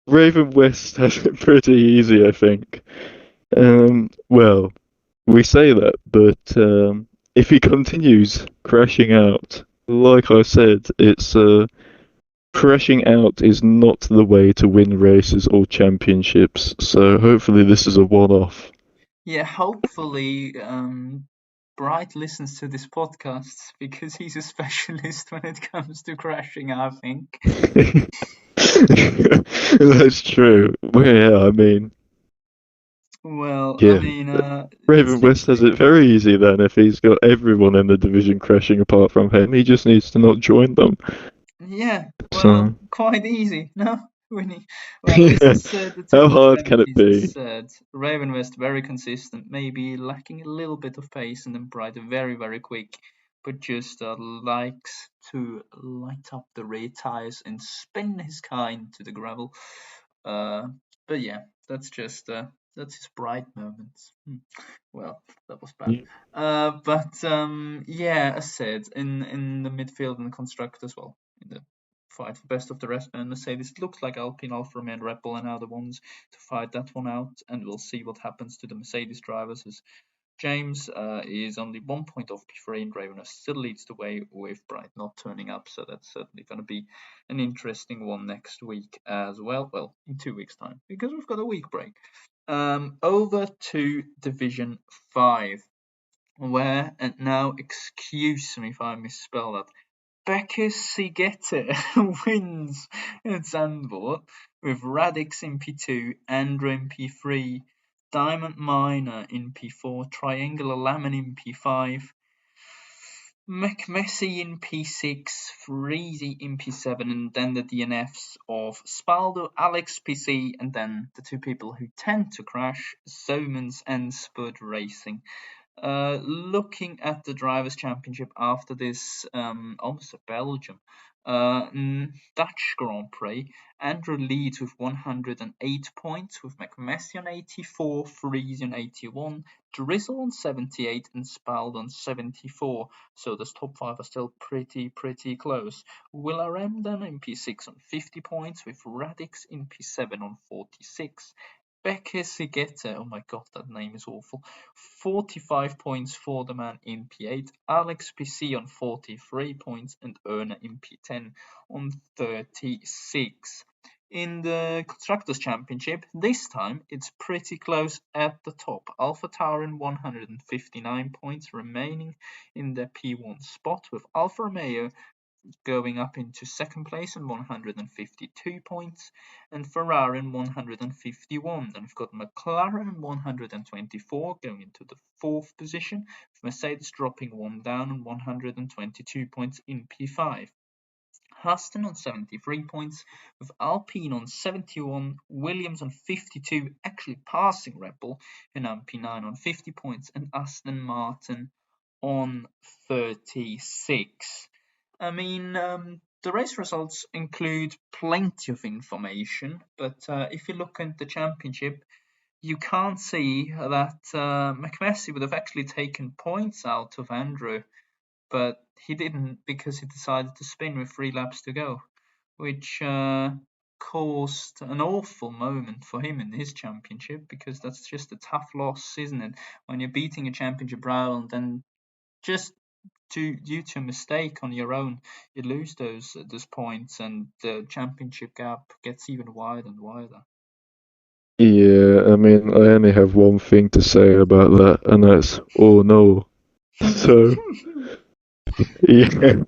Raven West has it pretty easy, I think. Well, we say that, but if he continues crashing out, like I said, it's crashing out is not the way to win races or championships. So hopefully this is a one-off. Yeah, hopefully Bright listens to this podcast because he's a specialist when it comes to crashing, I think. That's true. Well, yeah, I mean, Well, I yeah. mean, Raven West has it very easy then if he's got everyone in the division crashing apart from him. He just needs to not join them. yeah, well, So, quite easy, no? Well, this yeah. is the How typical hard can it Yankees be? as said. Raven West very consistent, maybe lacking a little bit of pace, and then Bright very, very quick, but just likes to light up the rear tires and spin his car into the gravel. Uh, but yeah, that's his Bright moments. Well, that was bad. But yeah, as said, in the midfield and the constructors, well, in the fight for best of the rest, and Mercedes, it looks like Alpine, Alfa Romeo, and Red Bull are now the ones to fight that one out, and we'll see what happens to the Mercedes drivers. As James is only 1 point off P3, and Ravenous still leads the way with Bright not turning up, so that's certainly going to be an interesting one next week as well. Well, in 2 weeks' time, because we've got a week break. Over to Division 5, where, and now excuse me if I misspell that, Becker Sigete wins at Zandvoort with Radix in P2, Andrew in P3, Diamond Miner in P4, Triangular Lemon in P5, McMessy in P6, Freezy in P7, and then the DNFs of Spaldo, Alex PC, and then the 2 people who tend to crash, Zomans and Spud Racing. Looking at the Drivers' Championship after this, almost a Belgium, Dutch Grand Prix, Andrew leads with 108 points, with McMessy on 84, Freeze on 81, Drizzle on 78, and Spald on 74. So those top 5 are still pretty close. Willarem then in P6 on 50 points, with Radix in P7 on 46. Becker Sigeta, oh my god, that name is awful. 45 points for the man in P8. Alex PC on 43 points and Erna in P10 on 36. In the Constructors' Championship, this time it's pretty close at the top. Alpha Taurin 159 points remaining in the P1 spot, with Alfa Romeo going up into second place on 152 points, and Ferrari in 151. Then we've got McLaren 124 going into the fourth position, with Mercedes dropping 1 down on 122 points in P5. Aston on 73 points, with Alpine on 71, Williams on 52, actually passing Red Bull, and P9 on 50 points, and Aston Martin on 36. I mean, the race results include plenty of information, but if you look at the championship, you can't see that McMessy would have actually taken points out of Andrew, but he didn't because he decided to spin with 3 laps to go, which caused an awful moment for him in his championship, because that's just a tough loss, isn't it? When you're beating a championship rival and then just due to a mistake on your own, you lose those points, and the championship gap gets even wider and wider. Yeah, I mean, I only have one thing to say about that, and that's oh no. So, yeah,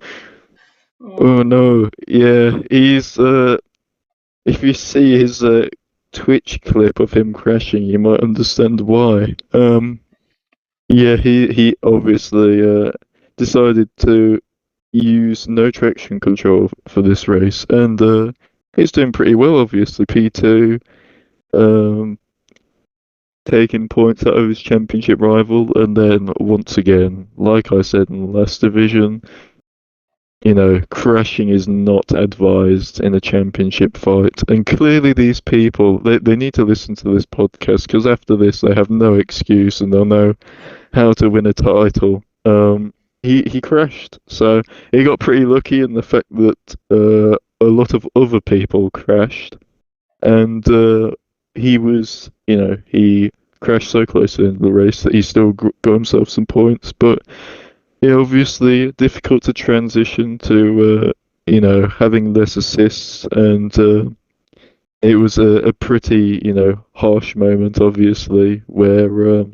oh Oh, no, yeah, if you see his Twitch clip of him crashing, you might understand why. Yeah, he obviously decided to use no traction control for this race, and he's doing pretty well, obviously. P2, um, taking points out of his championship rival, and then once again, like I said in the last division, crashing is not advised in a championship fight. And clearly, these people, they need to listen to this podcast, because after this, they have no excuse and they'll know how to win a title. He crashed, so he got pretty lucky in the fact that a lot of other people crashed, and he crashed so close to the end of the race that he still got himself some points. But yeah, obviously difficult to transition to having less assists, and it was a pretty harsh moment, obviously, where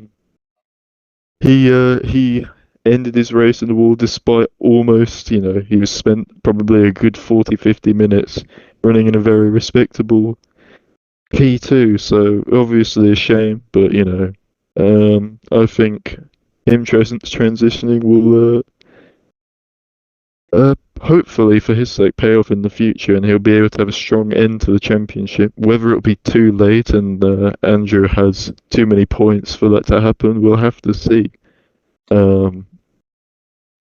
he ended his race in the wall despite almost, he was spent probably a good 40, 50 minutes running in a very respectable P2, so obviously a shame, but I think him transitioning will hopefully for his sake pay off in the future, and he'll be able to have a strong end to the championship. Whether it'll be too late and Andrew has too many points for that to happen, we'll have to see. Um,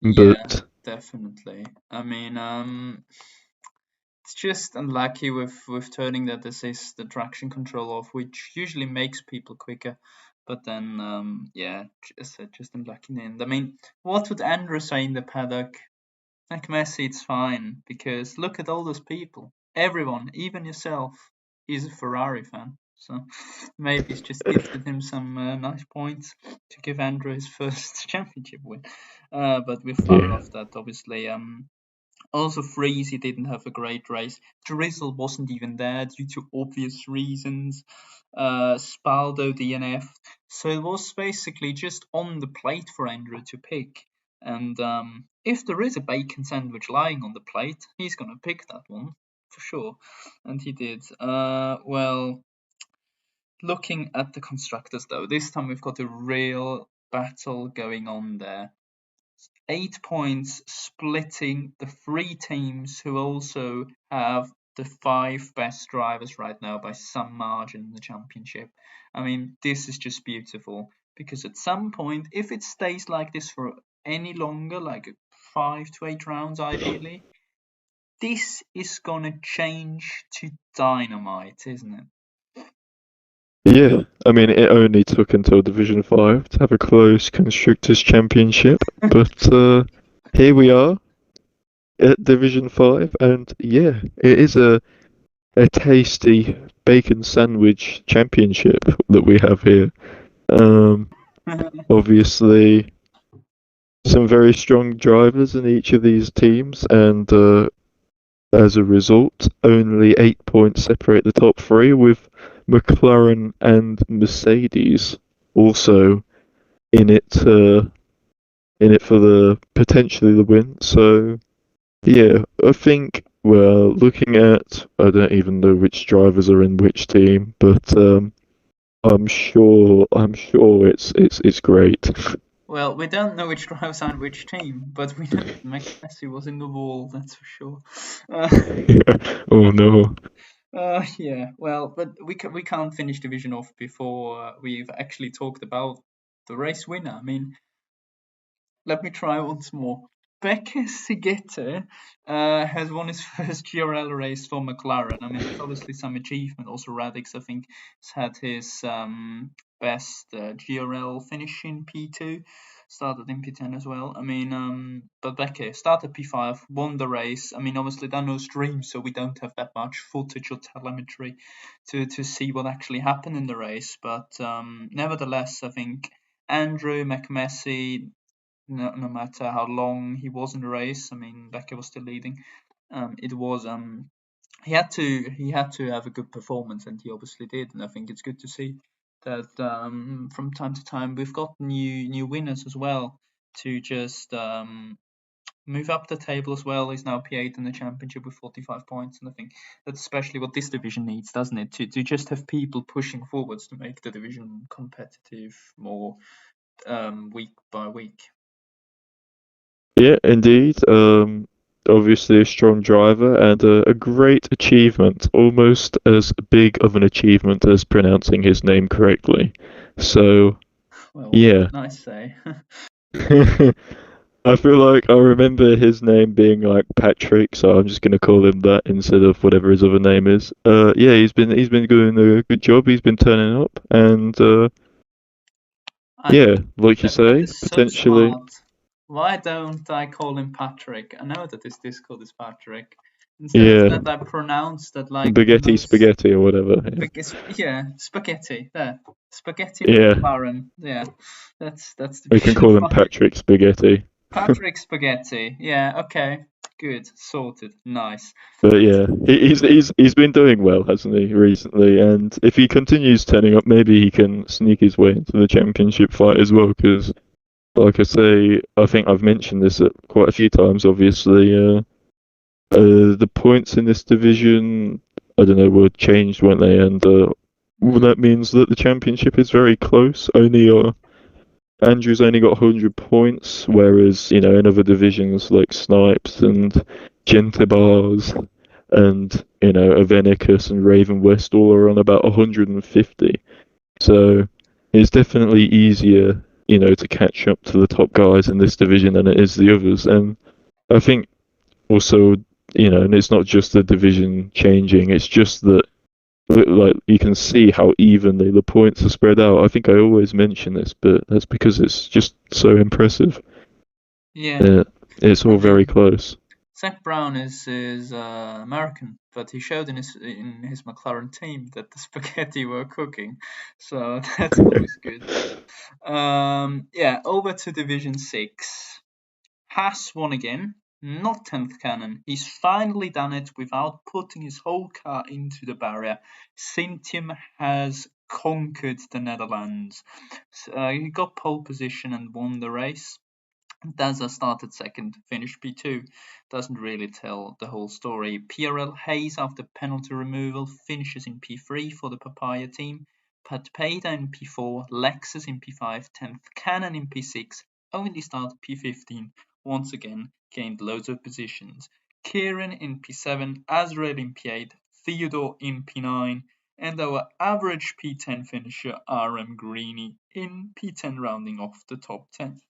yeah, but definitely. I mean, it's just unlucky with turning that assist, the traction control off, which usually makes people quicker. But then, yeah, just unlucky in the end. I mean, what would Andrew say in the paddock? Like Messi, it's fine, because look at all those people. Everyone, even yourself, is a Ferrari fan. So maybe it's just gifted him some nice points to give Andrew his first championship win. But we're far yeah, off that, obviously. Also, Freeze, he didn't have a great race. Drizzle wasn't even there due to obvious reasons. Spaldo DNF. So it was basically just on the plate for Andrew to pick. And if there is a bacon sandwich lying on the plate, he's going to pick that one for sure. And he did. Well, looking at the constructors though, this time we've got a real battle going on there. 8 points splitting the three teams who also have the five best drivers right now by some margin in the championship. I mean, this is just beautiful, because at some point, if it stays like this for any longer, like 5 to 8 rounds ideally, this is gonna change to dynamite, isn't it? yeah. I mean, it only took until Division 5 to have a close Constructors' Championship, but here we are at Division 5, and yeah, it is a tasty bacon sandwich championship that we have here. Um, Obviously, some very strong drivers in each of these teams, and as a result, only 8 points separate the top three, with McLaren and Mercedes also in it, for the potentially the win. So yeah, I think well, looking at I don't even know which drivers are in which team, but I'm sure it's great. Well, we don't know which drives on which team, but we know that Messi was in the wall, that's for sure. Yeah. Oh no. Yeah, well, but we can't finish division off before we've actually talked about the race winner. I mean, let me try once more. Becker Sigete has won his first GRL race for McLaren. I mean, that's obviously some achievement. Also, Radix, I think, has had his best GRL finish in P2. Started in P10 as well. I mean, but Becky started P5, won the race. I mean, obviously there are no streams, so we don't have that much footage or telemetry to see what actually happened in the race. But nevertheless, I think Andrew McMessy, no matter how long he was in the race, I mean, Becky was still leading. It was he had to have a good performance, and he obviously did. And I think it's good to see that from time to time we've got new winners as well to just move up the table as well. He's now P8 in the championship with 45 points, and I think that's especially what this division needs, doesn't it? To just have people pushing forwards to make the division competitive more week by week. Yeah, indeed. Obviously a strong driver and a great achievement, almost as big of an achievement as pronouncing his name correctly. So, Well, yeah. nice say. I feel like I remember his name being like Patrick, so I'm just gonna call him that instead of whatever his other name is. Yeah, he's been doing a good job. He's been turning up, and I yeah, like you that say, is so potentially, smart. Why don't I call him Patrick? I know that this Discord is Patrick. Instead of yeah, that, I pronounce that like the spaghetti, most spaghetti or whatever. yeah, spaghetti. There, spaghetti Yeah, yeah, McLaren. Yeah, that's we can Division call him Five. Patrick Spaghetti. Patrick Spaghetti. Yeah, okay, good, sorted, nice. But yeah, he's been doing well, hasn't he, recently? And if he continues turning up, maybe he can sneak his way into the championship fight as well. Because, like I say, I think I've mentioned this quite a few times. Obviously, the points in this division, I don't know, were changed, weren't they? And well, that means that the championship is very close. Only Andrew's only got 100 points, whereas, in other divisions like Snipes and Gentibars and, Avenicus and Raven West all are on about 150. So it's definitely easier, to catch up to the top guys in this division than it is the others. And I think also, and it's not just the division changing, it's just that like you can see how evenly the points are spread out. I think I always mention this, but that's because it's just so impressive. Yeah, Uh, it's I all very mean, close. Zach Brown is American, but he showed in his McLaren team that the spaghetti were cooking, so that's always good. Yeah, over to Division 6. Haas won again, not 10th Cannon. He's finally done it without putting his whole car into the barrier. Sintium has conquered the Netherlands. He got pole position and won the race. Daza started second, finished P2. Doesn't really tell the whole story. PRL Hayes, after penalty removal, finishes in P3 for the Papaya team. Pat Peda in P4, Lexus in P5, 10th Cannon in P6, only started P15, once again gained loads of positions. Kieran in P7, Azrael in P8, Theodore in P9, and our average P10 finisher RM Greeny in P10, rounding off the top 10.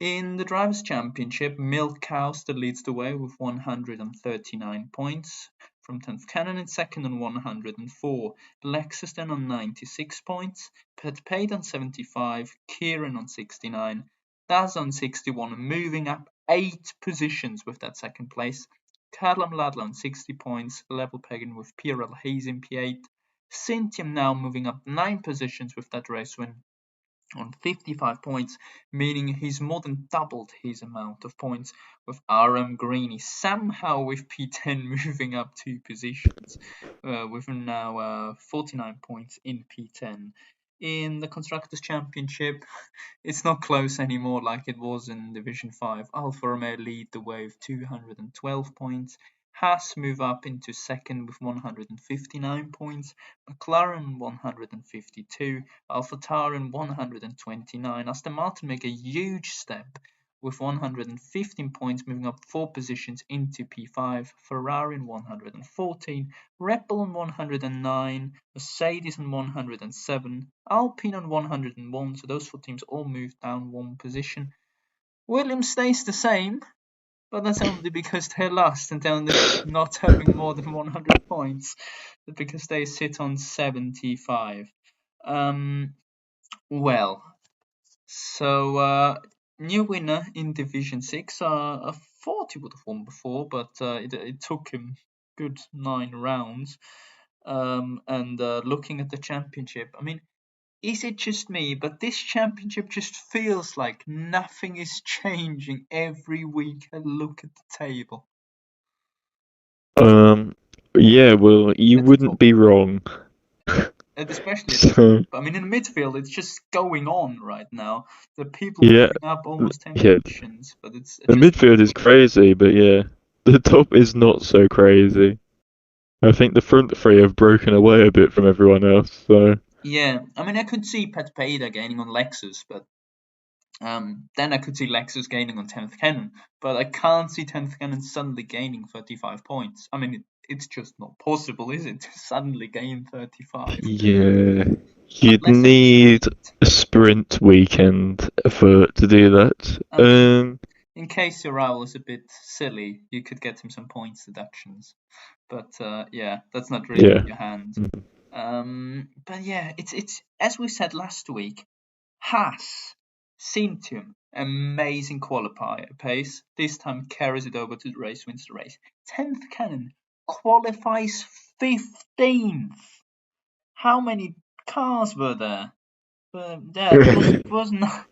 In the Drivers' Championship, Milk Cow still leads the way with 139 points, from 10th Cannon in second on 104, Lexus then on 96 points, Pet Paid on 75, Kieran on 69, Daz on 61, moving up 8 positions with that second place, Callum Laddler on 60 points, level pegging with PRL Hayes in P8, Sintium now moving up 9 positions with that race win, on 55 points, meaning he's more than doubled his amount of points, with RM Greeny somehow with P10 moving up 2 positions, with now 49 points in P10. In the Constructors' Championship, it's not close anymore like it was in Division 5. Alfa Romeo lead the way with 212 points. Haas move up into second with 159 points. McLaren 152. AlphaTauri 129. Aston Martin make a huge step with 115 points, moving up 4 positions into P5. Ferrari 114. Red Bull on 109, Mercedes on 107, Alpine on 101, so those 4 teams all moved down 1 position. Williams stays the same, but that's only because they're lost and they're only not having more than 100 points because they sit on 75. Well, so new winner in Division 6. I thought he would have won before, but it took him good 9 rounds. And looking at the championship, I mean, is it just me? But this championship just feels like nothing is changing every week I look at the table Um, yeah, well, you at the wouldn't top, be wrong. and especially at the top. So, I mean, in the midfield, it's just going on right now. The people yeah, moving up almost 10 yeah, positions, but it's the just midfield is crazy, but yeah, the top is not so crazy. I think the front three have broken away a bit from everyone else, so yeah. I mean, I could see Pet Peda gaining on Lexus, but then I could see Lexus gaining on 10th Cannon, but I can't see 10th Cannon suddenly gaining 35 points. I mean, it's just not possible, is it, to suddenly gain 35? yeah, you'd Unless they need sprint. a sprint weekend for to do that. I mean, in case your owl is a bit silly, you could get him some points deductions. But yeah, that's not really in Yeah. your hand. But yeah, it's as we said last week. Haas, Syntium, amazing qualifier pace. This time carries it over to the race, wins the race. 10th Cannon qualifies 15th. How many cars were there? Yeah, it was not,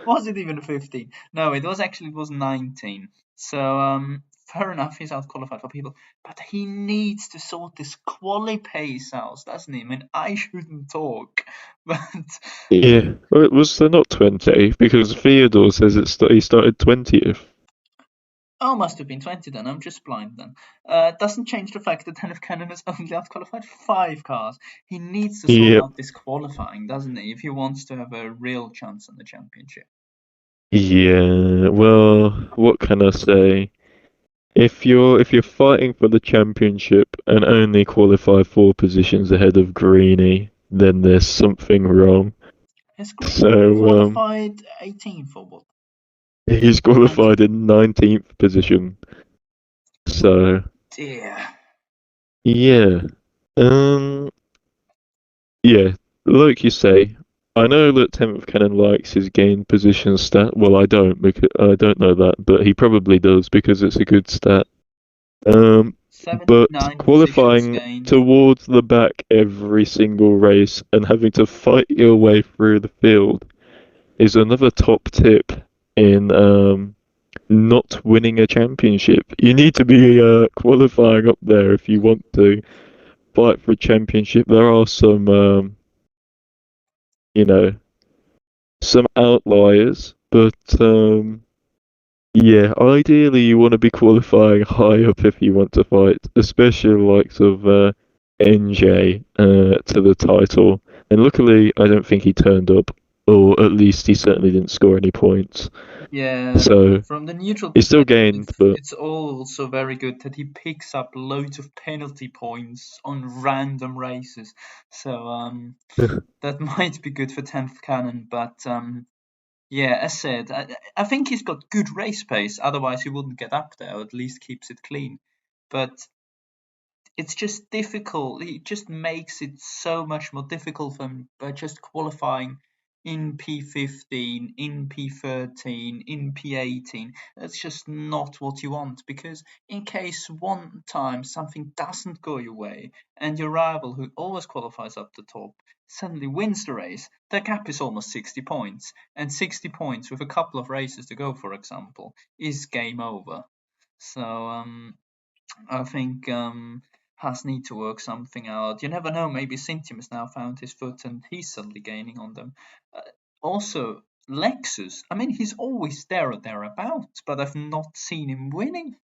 was it even 15? No, it was 19. So fair enough, he's out qualified for people, but he needs to sort this quali pace out, doesn't he? I mean, I shouldn't talk, but Yeah. Well, it was not 20 because Theodore says he started 20th. oh, must have been 20 then. I'm just blind then. Doesn't change the fact that Tennis Cannon has only outqualified 5 cars. He needs to sort Yep. out this qualifying, doesn't he, if he wants to have a real chance in the championship. Yeah. Well, what can I say? If you're fighting for the championship and only qualify 4 positions ahead of Greeny, then there's something wrong. Has Greeny So qualified 18th or what? he's Or 19th? qualified in 19th position. So Dear. yeah. Um yeah, like you say, I know that 10th Cannon likes his gain position stat. Well, I don't because I don't know that, but he probably does because it's a good stat. But 79 positions qualifying gained. towards the back every single race and having to fight your way through the field is another top tip in not winning a championship. You need to be qualifying up there if you want to fight for a championship. There are some, you know, some outliers, but yeah, ideally you want to be qualifying high up if you want to fight, especially the likes of NJ to the title. And luckily, I don't think he turned up, or at least he certainly didn't score any points. Yeah, So from the neutral he still perspective, gained, but it's also very good that he picks up loads of penalty points on random races. So that might be good for 10th Cannon, but yeah, as said, I think he's got good race pace. Otherwise, he wouldn't get up there, or at least keeps it clean. But it's just difficult. It just makes it so much more difficult for him by just qualifying in P15, in P13, in P18. That's just not what you want, because in case one time something doesn't go your way and your rival, who always qualifies up the top, suddenly wins the race, the gap is almost 60 points. And 60 points with a couple of races to go, for example, is game over. So I think Haas need to work something out. You never know. Maybe Sintium has now found his foot and he's suddenly gaining on them. Also, Lexus. I mean, he's always there or thereabouts, but I've not seen him winning.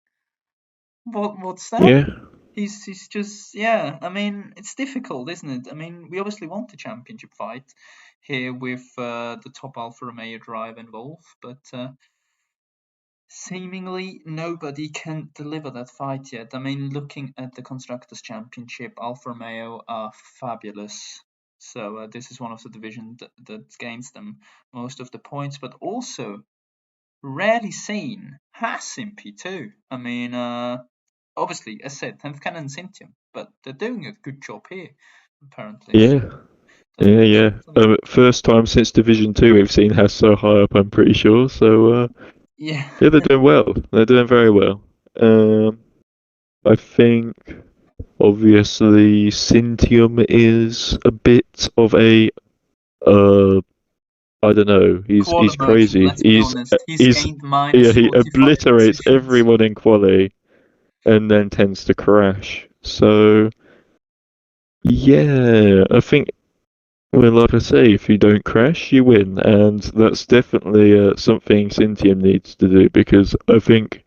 What's that? yeah, He's just, yeah. I mean, it's difficult, isn't it? I mean, we obviously want the championship fight here with the top Alfa Romeo drive involved, but seemingly nobody can deliver that fight yet. I mean, looking at the Constructors' Championship, Alfa Romeo are fabulous. So this is one of the divisions that gains them most of the points. But also, rarely seen Haas in P2. I mean, obviously, as said, 10th Canon and Cintium, but they're doing a good job here, apparently. Yeah, Doesn't yeah. really... First time since Division 2 we've seen Haas so high up, I'm pretty sure. So, Yeah. yeah, they're doing well. They're doing very well. I think obviously Cintium is a bit of a uh I don't know. He's Quali merchant, crazy. let's be honest. He's He's gained yeah, minus he 45 obliterates positions. everyone in quali and then tends to crash. So yeah, I think well, like I say, if you don't crash, you win, and that's definitely something Cintium needs to do because I think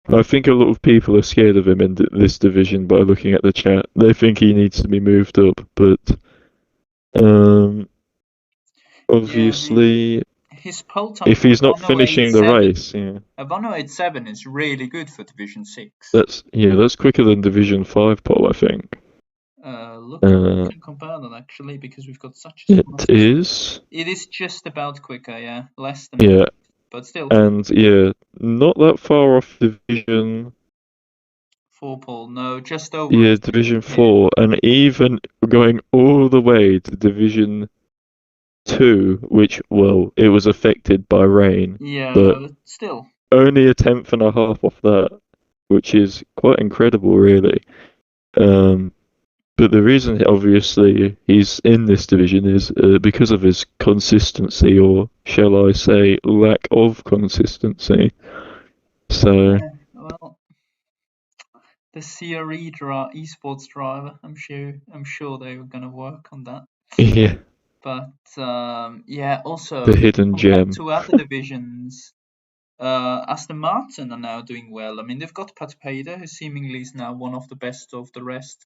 a lot of people are scared of him in this division by looking at the chat. They think he needs to be moved up, but um, Yeah, I mean, obviously, his pole time if of he's not finishing the 1:07, race, yeah, 1:07 is really good for Division 6. that's quicker than Division 5 pole, I think. Look, we Uh, can compare that actually because we've got such a small it system. is, It is just about quicker, yeah, less than yeah, five, but still and yeah, not that far off Division, four pole. No, just over yeah, it Division here. 4, and even going all the way to Division 2, which, well, it was affected by rain, Yeah, but but still. only a tenth and a half off that, which is quite incredible, really. Um, but the reason, obviously, he's in this division is because of his consistency, or shall I say, lack of consistency. So, Yeah, well, the CRE esports driver. I'm sure they were gonna work on that. yeah, But yeah, the also hidden compared gem. to other divisions, Aston Martin are now doing well. I mean, they've got Pat Pader, who seemingly is now one of the best of the rest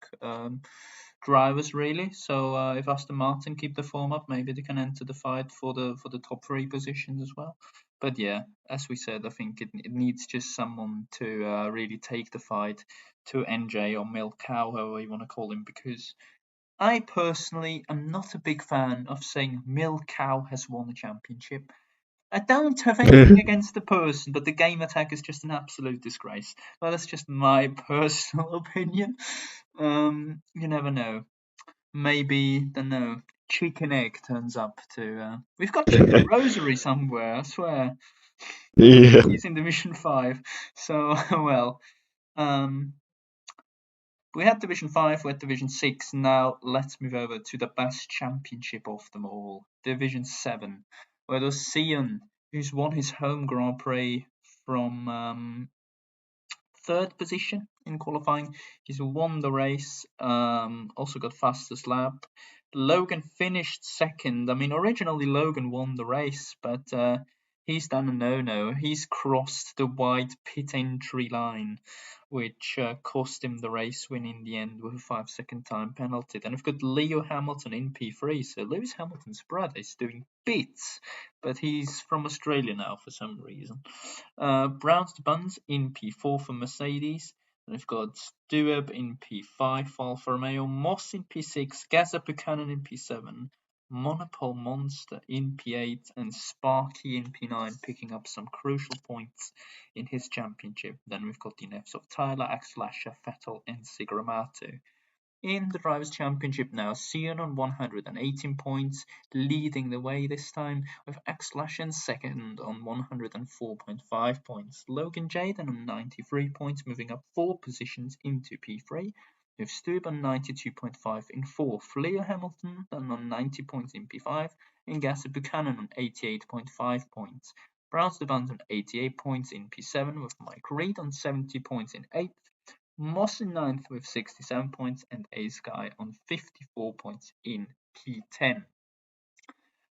drivers, really. So if Aston Martin keep the form up, maybe they can enter the fight for the top three positions as well. But yeah, as we said, I think it needs just someone to really take the fight to NJ or Milk Cow, however you want to call him, because I personally am not a big fan of saying Milk Cow has won the championship. I don't have anything against the person, but the game attack is just an absolute disgrace. Well, that's just my personal opinion. You never know. Maybe, don't know, Chicken Egg turns up to. We've got Chicken Rosary somewhere, I swear. Yeah. He's in Division 5. So, well, um, we had Division 5, we had Division 6. Now let's move over to the best championship of them all, Division 7, where there's Sion, who's won his home Grand Prix from third position in qualifying. He's won the race, also got fastest lap. Logan finished second. I mean, originally Logan won the race, but he's done a no-no. He's crossed the white pit entry line, which cost him the race win in the end with a 5-second time penalty. Then we've got Leo Hamilton in P3. So Lewis Hamilton's brother is doing bits, but he's from Australia now for some reason. Browns to Buns in P4 for Mercedes. And we've got Stewart in P5 for Alfa Romeo, Moss in P6, Gaza Buchanan in P7, Monopole Monster in P8, and Sparky in P9, picking up some crucial points in his championship. Then we've got the nefs of Tyler, Axel Asher, Vettel, and Sigramato. In the Drivers' Championship now, Sion on 118 points, leading the way this time, with Axel Asher second on 104.5 points. Logan Jaden on 93 points, moving up 4 positions into P3, with Stube on 92.5 in 4th. Leo Hamilton then on 90 points in P5, and Gasser Buchanan on 88.5 points. Browns the Buns on 88 points in P7, with Mike Reed on 70 points in 8th. Moss in ninth with 67 points, and Ace Guy on 54 points in P10.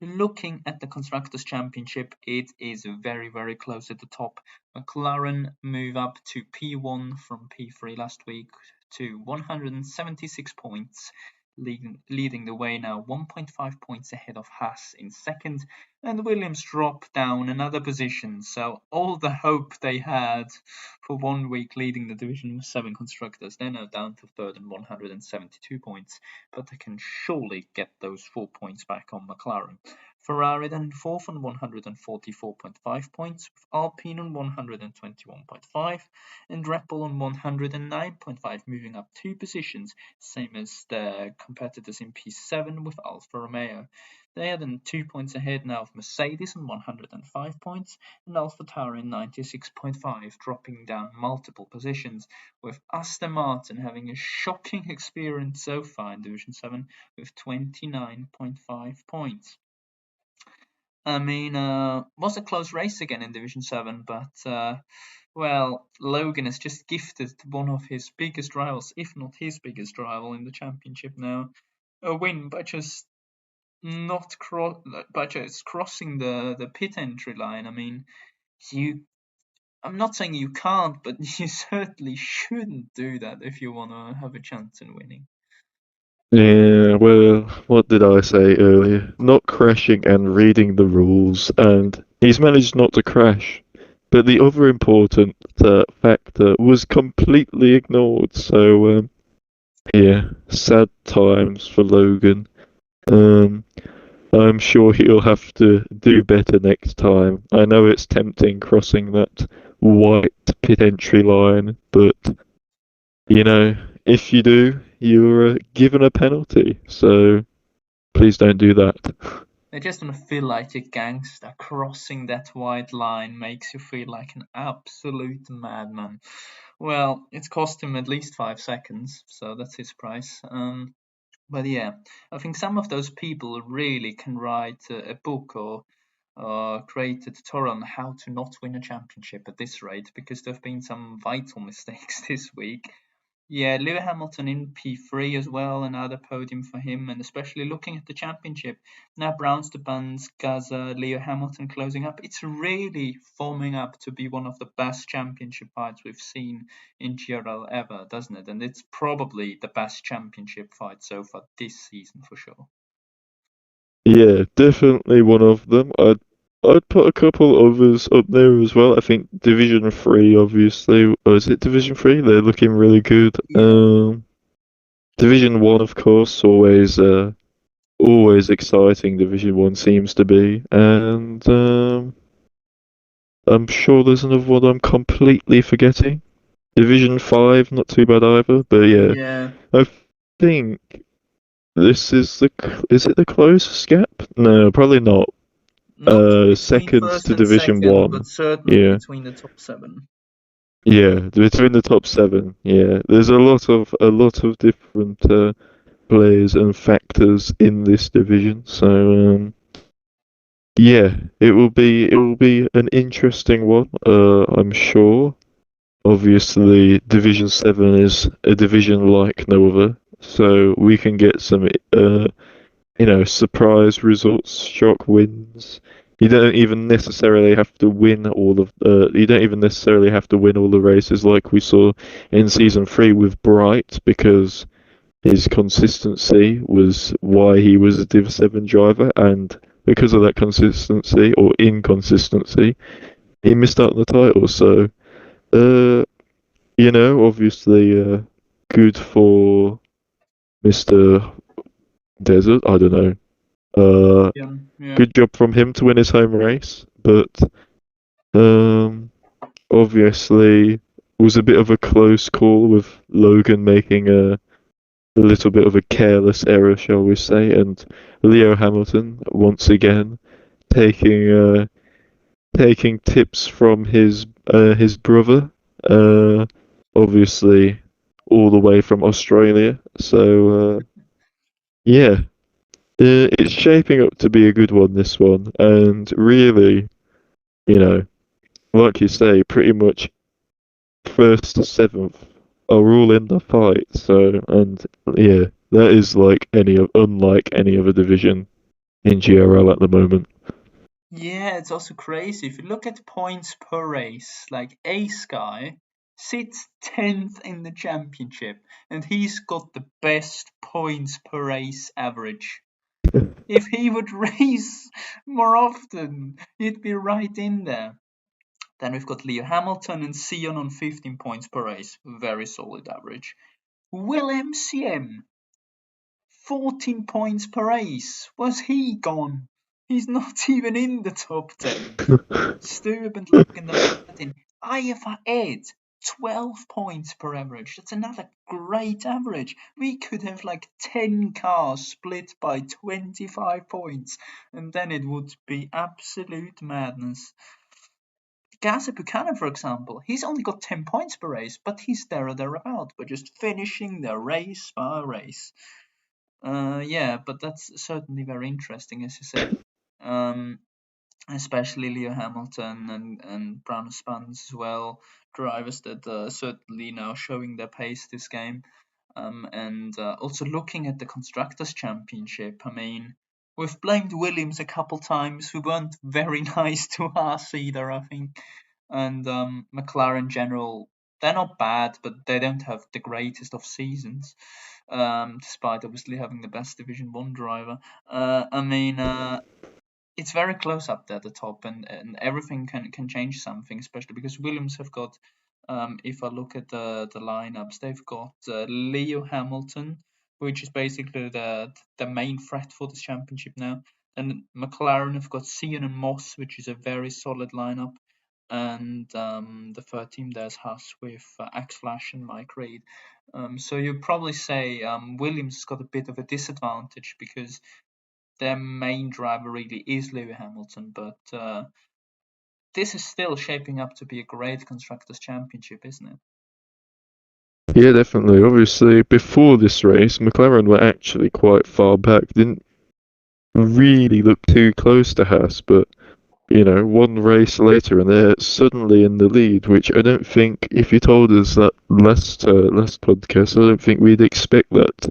Looking at the Constructors' Championship, it is very, very close at the top. McLaren move up to P1 from P3 last week to 176 points, leading the way now 1.5 points ahead of Haas in second, and Williams drop down another position. So all the hope they had for 1 week leading the Division 7 Constructors, they're now down to third and 172 points, but they can surely get those 4 points back on McLaren. Ferrari then in fourth on 144.5 points, with Alpine on 121.5 and Red Bull on 109.5, moving up 2 positions, same as their competitors in P7 with Alfa Romeo. They are then 2 points ahead now of Mercedes on 105 points and AlphaTauri 96.5, dropping down multiple positions, with Aston Martin having a shocking experience so far in Division 7 with 29.5 points. I mean, was a close race again in Division 7, but well, Logan has just gifted one of his biggest rivals, if not his biggest rival in the championship now, a win by just not by just crossing the pit entry line. I mean, I'm not saying you can't, but you certainly shouldn't do that if you want to have a chance in winning. Yeah, well, what did I say earlier? Not crashing and reading the rules, and he's managed not to crash. But the other important factor was completely ignored, so yeah, sad times for Logan. Um, I'm sure he'll have to do better next time. I know it's tempting crossing that white pit entry line, but you know, if you do, you're given a penalty. So please don't do that. I just don't feel like a gangster. Crossing that white line makes you feel like an absolute madman. Well, it's cost him at least 5 seconds, so that's his price. But yeah, I think some of those people really can write a book or create a tutorial on how to not win a championship at this rate, because there have been some vital mistakes this week. Yeah, Lewis Hamilton in P3 as well, another podium for him, and especially looking at the championship. Now Browns, the Buns, Gaza, Leo Hamilton closing up. It's really forming up to be one of the best championship fights we've seen in GRL ever, doesn't it? And it's probably the best championship fight so far this season for sure. Yeah, definitely one of them. I'd put a couple others up there as well. I think Division 3, obviously. Or is it Division 3? They're looking really good. Yeah. Division 1, of course, always exciting. Division 1 seems to be. And I'm sure there's another one I'm completely forgetting. Division 5, not too bad either. But yeah, Yeah. I think this is it the closest gap? No, probably not. Not between Second first to and Division second, One. but certainly Yeah, between the top 7. yeah, between the top seven. Yeah, there's a lot of different players and factors in this division. So yeah, it will be an interesting one. I'm sure. Obviously, Division 7 is a division like no other, so we can get some surprise results, shock wins. You don't even necessarily have to win all the races like we saw in season 3 with Bright, because his consistency was why he was a Div 7 driver, and because of that consistency or inconsistency, he missed out on the title. So, uh, obviously, good for Mr. Desert. I don't know. Uh, Yeah, yeah. Good job from him to win his home race, but um, obviously was a bit of a close call with Logan making a little bit of a careless error, shall we say, and Leo Hamilton once again taking uh, taking tips from his brother, uh, obviously all the way from Australia. So yeah, it's shaping up to be a good one, this one, and really, you know, like you say, pretty much first to seventh are all in the fight. So, and yeah, that is unlike any other division in GRL at the moment. Yeah, it's also crazy. If you look at points per race, like Ace Guy sits 10th in the championship and he's got the best points per race average. If he would race more often, he'd be right in there. Then we've got Leo Hamilton and Sion on 15 points per race. Very solid average. Will MCM, 14 points per race. Was he gone? He's not even in the top 10. Stuart bent looking them in. I have had 12 points per average. That's another great average. We could have like 10 cars split by 25 points, and then it would be absolute madness. Gaza Buchanan, for example, he's only got 10 points per race, but he's there or thereabout. We're just finishing the race by race. Yeah, but that's certainly very interesting, as you say. Especially Leo Hamilton and Brown Spans as well, drivers that are certainly now showing their pace this game. And also looking at the Constructors' Championship, I mean, we've blamed Williams a couple times, who weren't very nice to us either, I think. And McLaren in general, they're not bad, but they don't have the greatest of seasons, despite obviously having the best Division 1 driver. I mean, it's very close up there at the top, and everything can change something, especially because Williams have got, if I look at the lineups, they've got Leo Hamilton, which is basically the main threat for this championship now. And McLaren have got Cian and Moss, which is a very solid lineup. And the third team there's Haas with X Flash and Mike Reid. So you'd probably say Williams has got a bit of a disadvantage because their main driver really is Lewis Hamilton, but this is still shaping up to be a great Constructors' Championship, isn't it? Yeah, definitely. Obviously, before this race, McLaren were actually quite far back. Didn't really look too close to Haas, but one race later and they're suddenly in the lead, which I don't think, if you told us that last podcast, I don't think we'd expect that.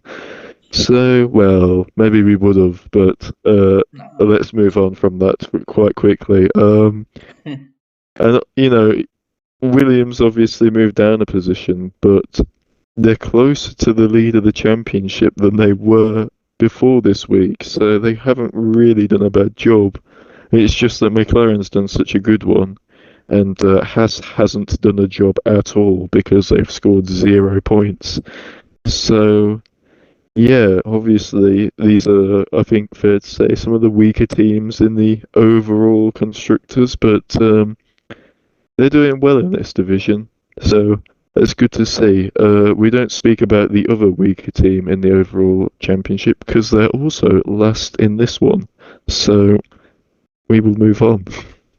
So, well, maybe we would have, but No. let's move on from that quite quickly. And Williams obviously moved down a position, but they're closer to the lead of the championship than they were before this week, so they haven't really done a bad job. It's just that McLaren's done such a good one, and hasn't done a job at all because they've scored 0 points. So, yeah, obviously, these are, I think, fair to say, some of the weaker teams in the overall constructors, but they're doing well in this division, so that's good to see. We don't speak about the other weaker team in the overall championship because they're also last in this one, so we will move on.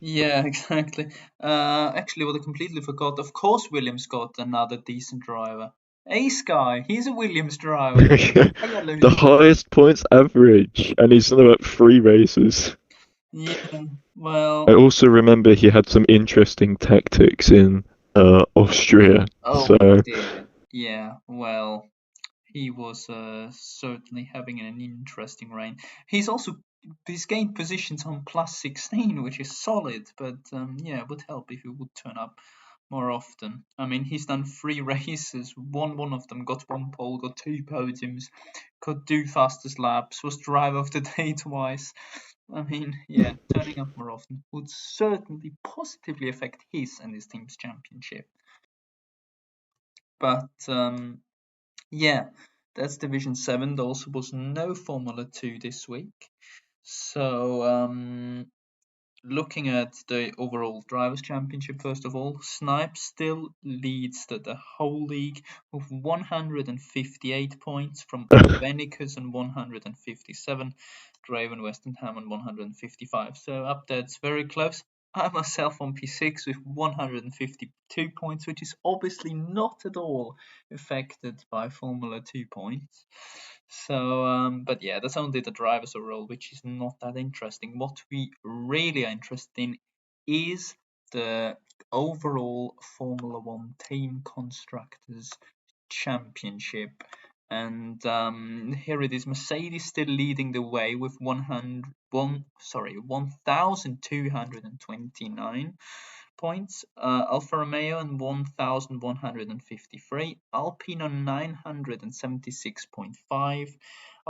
Yeah, exactly. Actually, what I completely forgot, of course, Williams got another decent driver. Ace Guy, he's a Williams driver. The highest points average, and he's done about 3 races. Yeah, I well, also remember he had some interesting tactics in Austria. oh, So he did. Yeah, well, he was certainly having an interesting reign. He's gained positions on +16, which is solid, but yeah, it would help if he would turn up more often. I mean, he's done 3 races, won one of them, got 1 pole, got 2 podiums, could do fastest laps, was driver of the day twice. I mean, yeah, turning up more often would certainly positively affect his and his team's championship. But yeah, that's Division 7. There also was no Formula 2 this week. So, looking at the overall Drivers' Championship, first of all, Snipes still leads the whole league with 158 points from Venicus and 157, Draven Westonham and 155. So up there, it's very close. I myself on P6 with 152 points, which is obviously not at all affected by Formula 2 points. So, but yeah, that's only the drivers overall, which is not that interesting. What we really are interested in is the overall Formula One Team Constructors Championship. And here it is, Mercedes still leading the way with 1,229 points. Alfa Romeo on 1,153. Alpine on 976.5.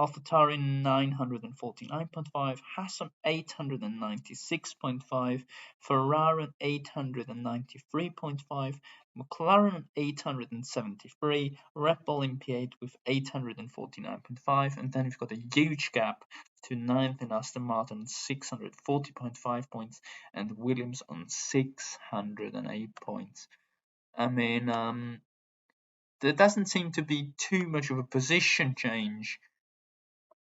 AlphaTauri 949.5, Hassan 896.5, Ferrari 893.5, McLaren 873, Red Bull in P8 with 849.5, and then we've got a huge gap to ninth in Aston Martin, 640.5 points, and Williams on 608 points. I mean, there doesn't seem to be too much of a position change,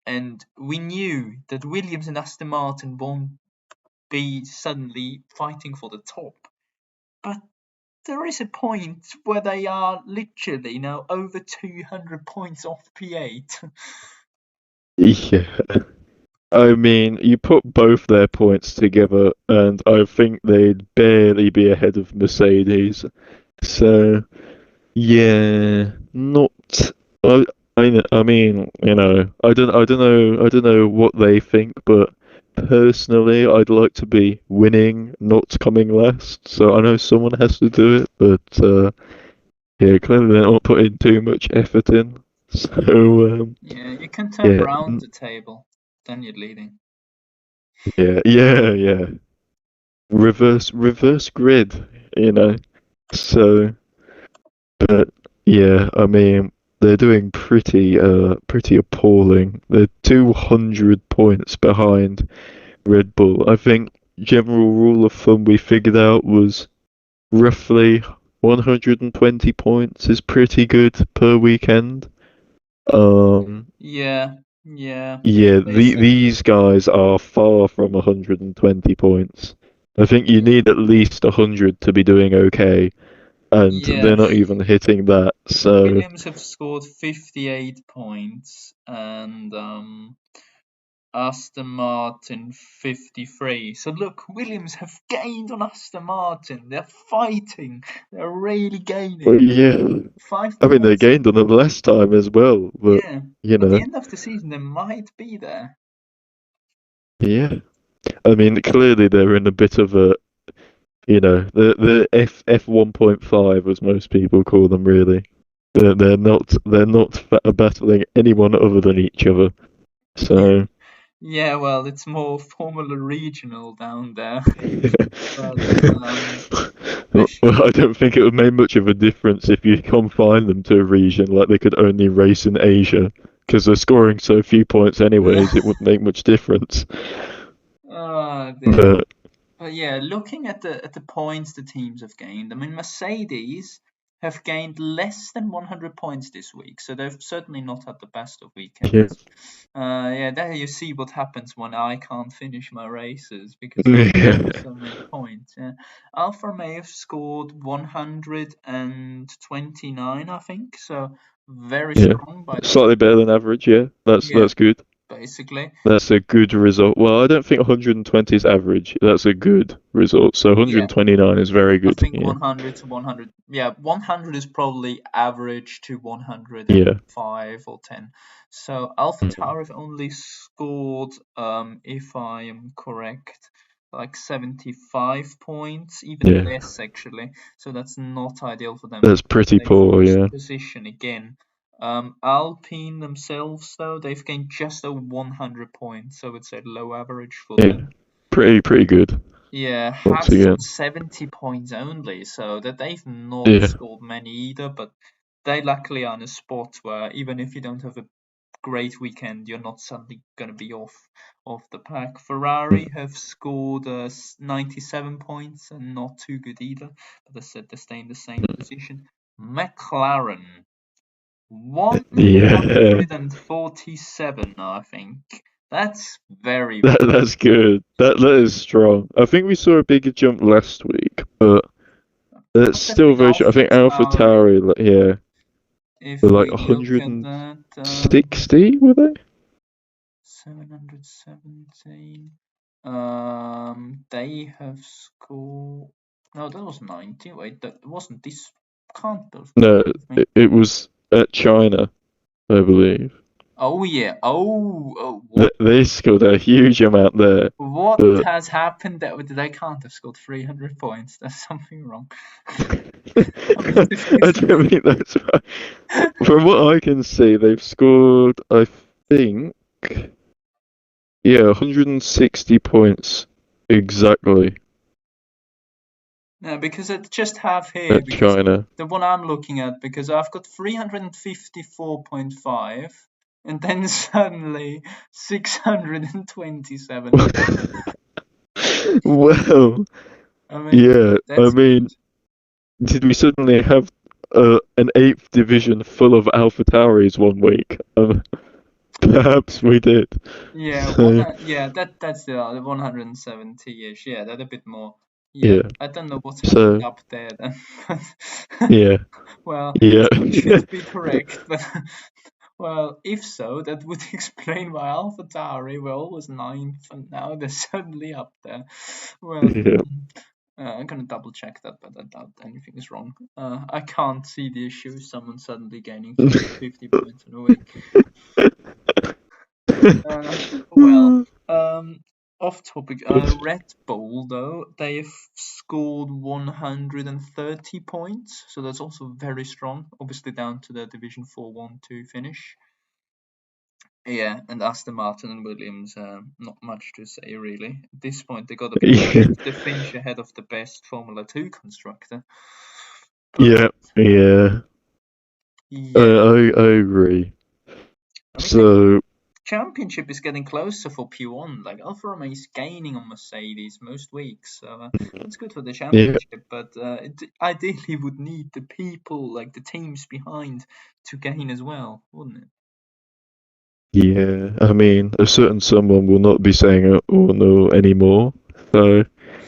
and we knew that Williams and Aston Martin won't be suddenly fighting for the top, but there is a point where they are literally now over 200 points off P8. Yeah. I mean, you put both their points together, and I think they'd barely be ahead of Mercedes. So, yeah, not. I mean, I don't know what they think, but personally, I'd like to be winning, not coming last. So I know someone has to do it, but yeah, clearly they're not putting too much effort in. So, Yeah, you can turn yeah, around the table, then you're leading. yeah. Reverse grid, you know. So, but yeah, I mean, they're doing pretty appalling. They're 200 points behind Red Bull. I think general rule of thumb we figured out was roughly 120 points is pretty good per weekend. Um, Yeah, yeah, yeah, basically. these guys are far from 120 points. I think you Yeah, need at least 100 to be doing okay, and yeah. they're not even hitting that. So, Williams have scored 58 points, and Aston Martin 53. So look, Williams have gained on Aston Martin. They're fighting. They're really well, gaining. yeah, Five I mean they points. gained on them last time as well, but Yeah. you At the know, end of the season, they might be there. yeah. I mean, clearly they're in a bit of a, the F 1.5 as most people call them. Really, they're not battling anyone other than each other. So. Yeah, well, it's more Formula Regional down there. But Well, especially, I don't think it would make much of a difference if you confine them to a region like they could only race in Asia, because they're scoring so few points anyways. It wouldn't make much difference. oh dear. But But yeah, looking at the points the teams have gained, I mean, Mercedes have gained less than 100 points this week, so they've certainly not had the best of yeah, weekends. Yeah, there you see what happens when I can't finish my races because I yeah, score so many points. Yeah. Alfa Romeo have scored 129, I think, so very yeah, strong by the slightly better than average. Yeah, yeah, that's good. basically. That's a good result. Well, I don't think 120 is average. That's a good result. So Yeah, 129 is very I good. think Yeah, 100 to 100. Yeah, 100 is probably average to yeah. 105 or 10. So Mhm. AlphaTauri have only scored, if I am correct, like 75 points, even Yeah, less actually. So that's not ideal for them. that's pretty They've poor. lost Yeah, position again. Alpine themselves, though, they've gained just over 100 points, so it's a low average for yeah, them. pretty good Yeah, once has on again. 70 points only, so that they've not Yeah. scored many either, but they luckily are in a spot where even if you don't have a great weekend, you're not suddenly going to be off the pack. Ferrari have scored 97 points and not too good either, but I said they stay in the same position. McLaren Yeah, 147, I think. That's very, very that's good. That is strong. I think we saw a bigger jump last week, but that's But I still think very strong. I Alpha think Alpha Tauri, Tauri, yeah, were if like we look at that, 160, were they? 717, they have scored. No, that was 90. Wait, that wasn't this. Can't both be No, with me. it was at China, I believe. Oh yeah. Oh, what? They scored a huge amount there, What but has happened that they can't have scored 300 points? There's something wrong. I mean, I don't think that's right. From what I can see, they've scored. think, yeah, 160 points exactly Yeah, because I just have here, at because China. the one I'm looking at, because I've got 354.5 and then suddenly 627 points. Well, I mean, yeah, I that's good. mean, did we suddenly have an eighth division full of AlphaTauris one week? Perhaps we did. Yeah, So, yeah, that's the 170-ish. Yeah, that a bit more. Yeah, yeah, I don't know what's happening so, up there then. yeah, Well, yeah. it should be correct, but well, if so, that would explain why AlphaTauri were always ninth and now they're suddenly up there. Well, Yeah. I'm gonna double check that, but I doubt anything is wrong. I can't see the issue with someone suddenly gaining 50 points in a week. Uh, well, um, off topic. Red Bull though they've scored 130 points, so that's also very strong. Obviously down to the Division 4 1-2 finish. Yeah, and Aston Martin and Williams, not much to say really. At this point, they got to be Yeah, happy to finish ahead of the best Formula 2 constructor. But yeah, yeah. yeah, I agree. I mean the So, championship is getting closer for P1. Like Alfa Romeo is gaining on Mercedes most weeks, so that's good for the yeah, championship. But it ideally would need the people, like the teams behind, to gain as well, wouldn't it? yeah. I mean, a certain someone will not be saying "oh no" anymore, so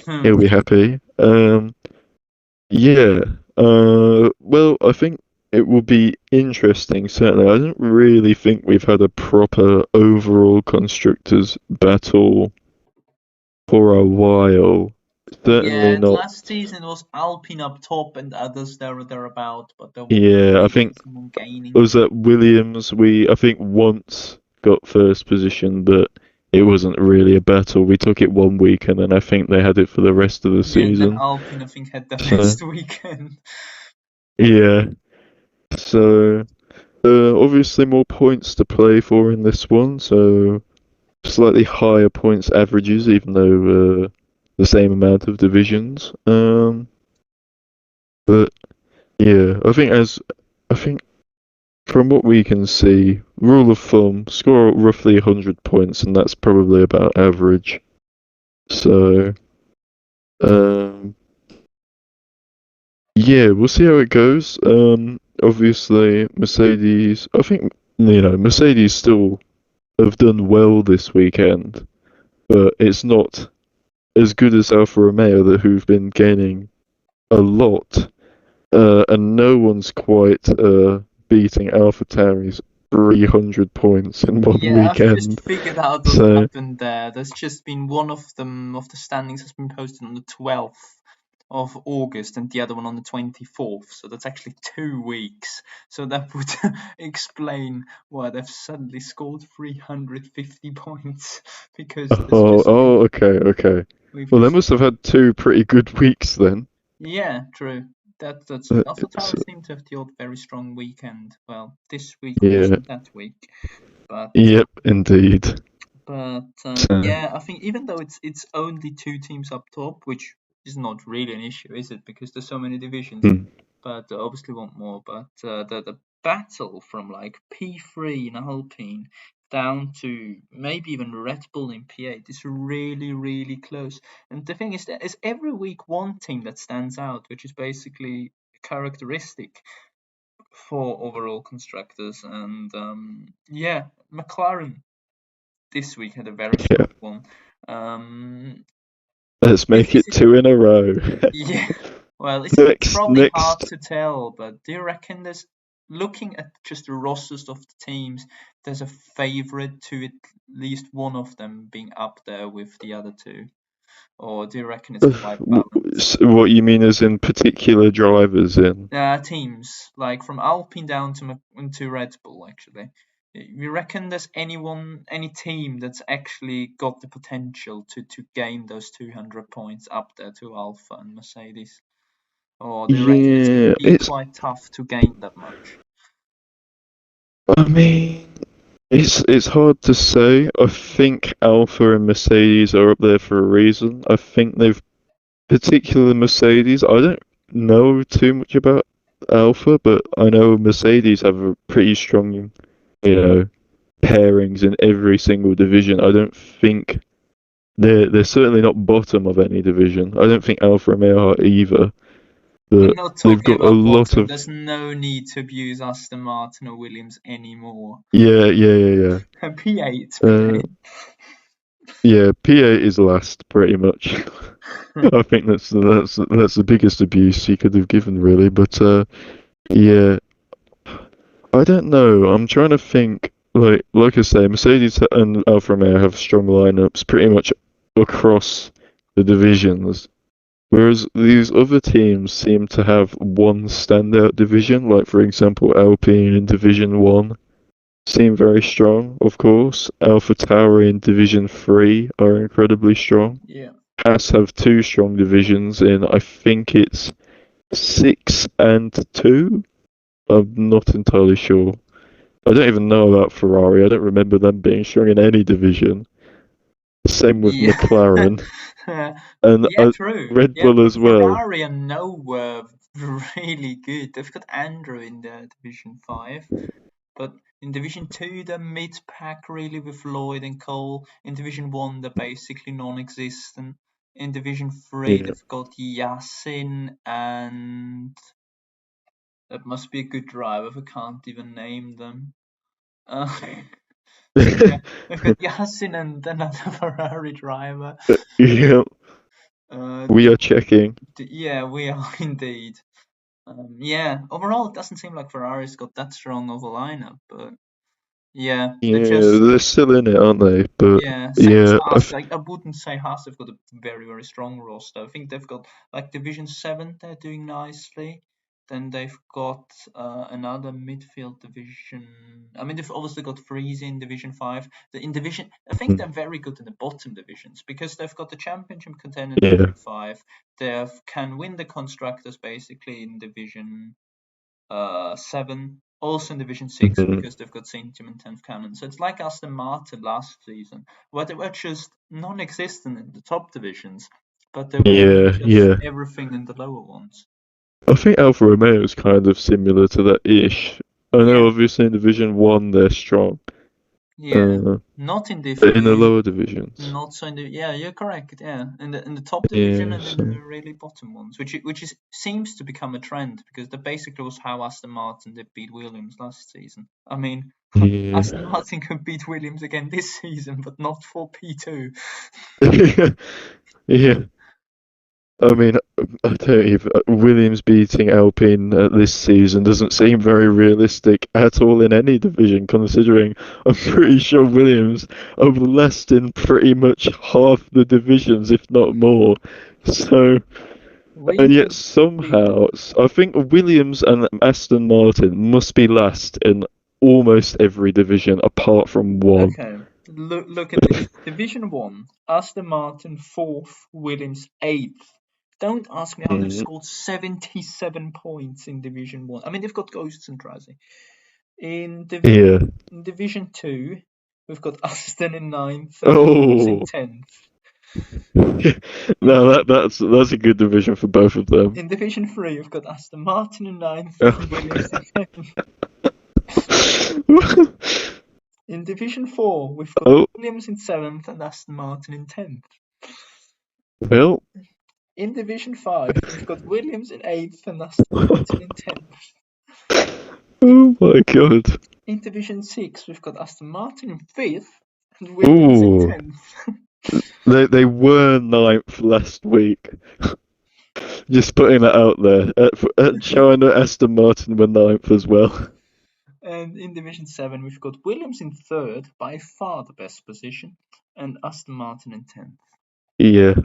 Hmm. he'll be happy. Yeah. Well, I think it will be interesting. Certainly, I don't really think we've had a proper overall constructors battle for a while. Certainly Yeah, not. last season was Alpine up top and others there or thereabout, but there wasn't Yeah, I really think someone gaining. was at Williams. We I think once got first position, but it wasn't really a battle. We took it one week, and then I think they had it for the rest of the Yeah, and then season. Alpine, I think, had the So best weekend. yeah. So obviously more points to play for in this one. So slightly higher points averages, even though the same amount of divisions. But yeah, I think from what we can see, rule of thumb, score roughly 100 points, and that's probably about average. So, um, yeah, we'll see how it goes. Obviously, Mercedes, I think, Mercedes still have done well this weekend, but it's not as good as Alfa Romeo, who've been gaining a lot, and no one's quite beating AlphaTauri's 300 points in one Yeah, I've just weekend. figured out what So, happened there. There's just been one of them of the standings has been posted on the 12th of August and the other one on the 24th. So that's actually 2 weeks. So that would explain why they've suddenly scored 350 points because there's just been okay, okay. we've Well, they just must have had two pretty good weeks then. yeah, true. That's Alpha It's, Tower seemed to have the odd very strong weekend. Well, this week yeah, wasn't that week, but yep, indeed. So, yeah, I think even though it's only two teams up top, which is not really an issue, is it? Because there's so many divisions, hmm. but obviously want more. But the battle from like P3 in Alpine down to maybe even Red Bull in P8 is really really close. And the thing is that it's every week one team that stands out, which is basically characteristic for overall constructors. And yeah, McLaren this week had a very Yeah, strong one. Um, let's make is it it? two in a row. Yeah. Well, it's Next, probably hard next. to tell, but do you reckon there's looking at just the rosters of the teams, there's a favorite to at least one of them being up there with the other two, or do you reckon it's quite balanced? What you mean as in particular drivers in? Teams like from Alpine down to to Red Bull, actually. You reckon there's any team that's actually got the potential to gain those 200 points up there to Alpha and Mercedes? Or do you reckon it's going to Yeah, be quite tough to gain that much? I mean, It's hard to say. I think Alpha and Mercedes are up there for a reason. I think they've particularly Mercedes. I don't know too much about Alpha, but I know Mercedes have a pretty strong, you know, pairings in every single division. I don't think they're certainly not bottom of any division. I don't think Alfa Romeo are either, We're but not they've talking got a about lot bottom. of There's no need to abuse Aston Martin or Williams anymore. yeah. P8, Uh, P8. yeah, PA is last pretty much. I think that's the biggest abuse he could have given really, but yeah, I don't know. I'm trying to think. Like I say, Mercedes and Alfa Romeo have strong lineups pretty much across the divisions. Whereas these other teams seem to have one standout division, like for example Alpine in Division 1 seem very strong, of course. AlphaTauri in Division 3 are incredibly strong. Yeah. Haas have two strong divisions in, I think it's 6 and 2? I'm not entirely sure. I don't even know about Ferrari. I don't remember them being strong in any division. Same with Yeah. McLaren and Yeah, true. Red Yeah, Bull as well. Ferrari are nowhere really good. They've got Andrew in the Division 5, but in Division 2, they're mid-pack really with Lloyd and Cole. In Division 1, they're basically non-existent. In Division 3, Yeah. they've got Yasin, and that must be a good driver. I can't even name them. Uh, yeah, they've got Yasin and another Ferrari driver. Yeah, Uh, we are checking. yeah, we are indeed. Yeah, overall, it doesn't seem like Ferrari's got that strong of a lineup, but yeah, they're Yeah, just they're still in it, aren't they? But yeah, same as yeah, Haas. I wouldn't say Haas have got a very, very strong roster. I think they've got like Division 7, they're doing nicely. Then they've got another midfield division. I mean, they've obviously got Freeze in Division 5. In Division, I think they're very good in the bottom divisions because they've got the championship contender in yeah, Division 5. They can win the constructors basically in Division 7, also in Division 6 mhm, because they've got Centium and 10th Cannon. So it's like Aston Martin last season, where they were just non existent in the top divisions, but they were just yeah. everything in the lower ones. I think Alfa Romeo is kind of similar to that ish. I know, Yeah, obviously in Division One they're strong, yeah. uh, Not in Div but in the 2, lower divisions, not so in the yeah, you're correct. Yeah, in the top division yeah. and in the So really bottom ones, which is seems to become a trend because that basically was how Aston Martin did beat Williams last season. I mean, Aston yeah, Martin could beat Williams again this season, but not for P2. yeah. I mean, I don't even. Williams beating Alpine this season doesn't seem very realistic at all in any division, considering I'm pretty sure Williams have less in pretty much half the divisions, if not more. So, and We yet could beat. somehow, I think Williams and Aston Martin must be last in almost every division apart from one. Okay, look at this. Division 1, Aston Martin 4th, Williams 8th. Don't ask me how they've Mm, scored 77 points in Division 1. I mean, they've got Ghosts and Trazy. In yeah. Division 2, we've got Aston in 9th and Williams in Oh. 10th. In, No, that's a good division for both of them. in Division 3, we've got Aston Martin in 9th and Williams in 7th. In Division 4, we've got Oh, Williams in 7th and Aston Martin in 10th. well. In Division 5, we've got Williams in 8th and Aston Martin in 10th. Oh my god. In Division 6, we've got Aston Martin in 5th and Williams in Ooh. 10th. They were ninth last week. Just putting that out there. At China, Aston Martin were ninth as well. And in Division 7, we've got Williams in 3rd, by far the best position, and Aston Martin in 10th. Yeah.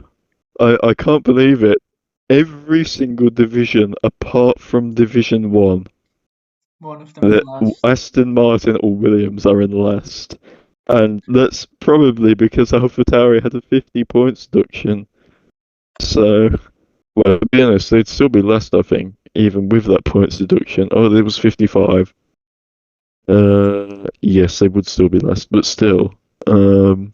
I can't believe it. Every single division apart from Division 1, One of them in that last. Aston Martin or Williams are in last. And that's probably because AlphaTauri had a 50 points deduction. So, well, to be honest, they'd still be last, I think, even with that points deduction. Oh, there was 55. Yes, they would still be last, but still. Um,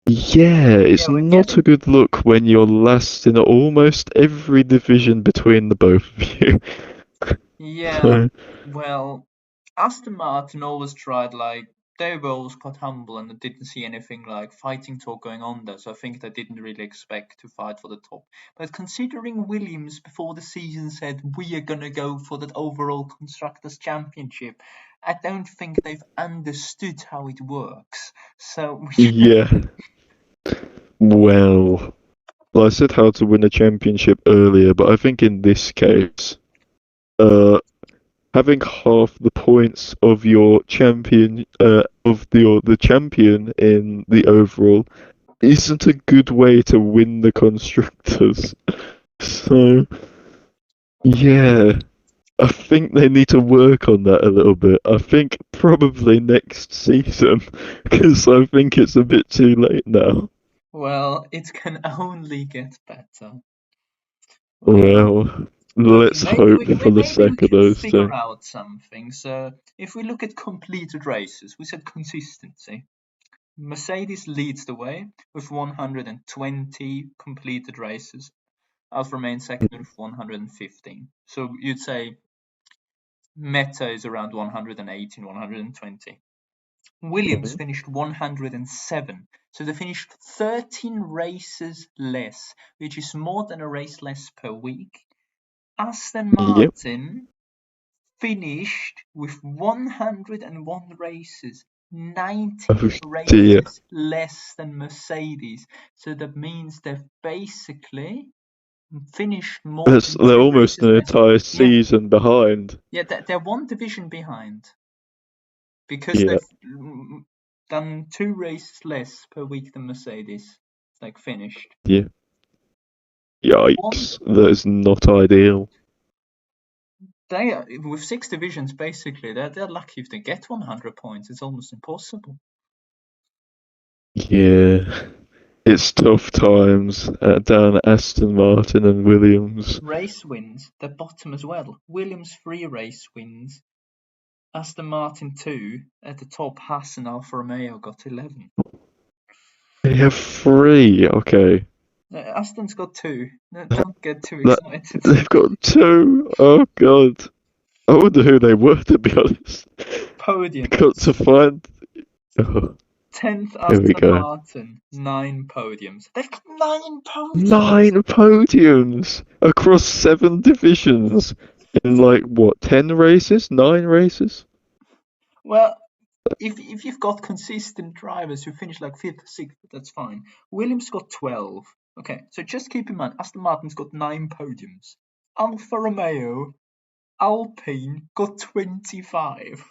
yeah, Yeah, it's we're not a getting. good look when you're last in almost every division between the both of you. Yeah, So, well, Aston Martin always tried like they were always quite humble and didn't see anything like fighting talk going on there. So I think they didn't really expect to fight for the top. But considering Williams before the season said we are gonna go for that overall constructors championship, I don't think they've understood how it works. So yeah, well, I said how to win a championship earlier, but I think in this case, uh, having half the points of your champion, the champion in the overall, isn't a good way to win the constructors. So yeah, I think they need to work on that a little bit. I think probably next season, because I think it's a bit too late now. well, it can only get better. Well, Well, but let's hope for the maybe we sake of can those figure two. out something. So if we look at completed races, we said consistency. Mercedes leads the way with 120 completed races. Alfa remains second with 115. So you'd say Meta is around 118, 120. Williams Mhm. finished 107. So they finished 13 races less, which is more than a race less per week. Aston Yep. Martin finished with 101 races, 19 Oh dear. races less than Mercedes. So that means they've basically finished more than They're two almost races an less. entire Yeah, season behind. yeah, they're one division behind because Yeah. they've done two races less per week than Mercedes. Like finished Yeah. one. Yikes. That is not ideal. They are, with six divisions basically. They're lucky if they get 100 points. It's almost impossible. Yeah. It's tough times down at Aston Martin and Williams. Race wins, they're bottom as well. Williams 3 race wins, Aston Martin 2. At the top, Haas and Alfa Romeo got 11. They have three. Okay. Aston's got 2. No, don't get too That excited. they've got two. Oh god. I wonder who they were, to be honest. I got to Podiums. find. Oh, 10th here we Aston go. Martin, 9 podiums. They've got 9 podiums! 9 podiums across 7 divisions in like what, 10 races? 9 races? Well, if you've got consistent drivers who finish like 5th, 6th, that's fine. Williams got 12. Okay, so just keep in mind, Aston Martin's got 9 podiums. Alfa Romeo, Alpine got 25.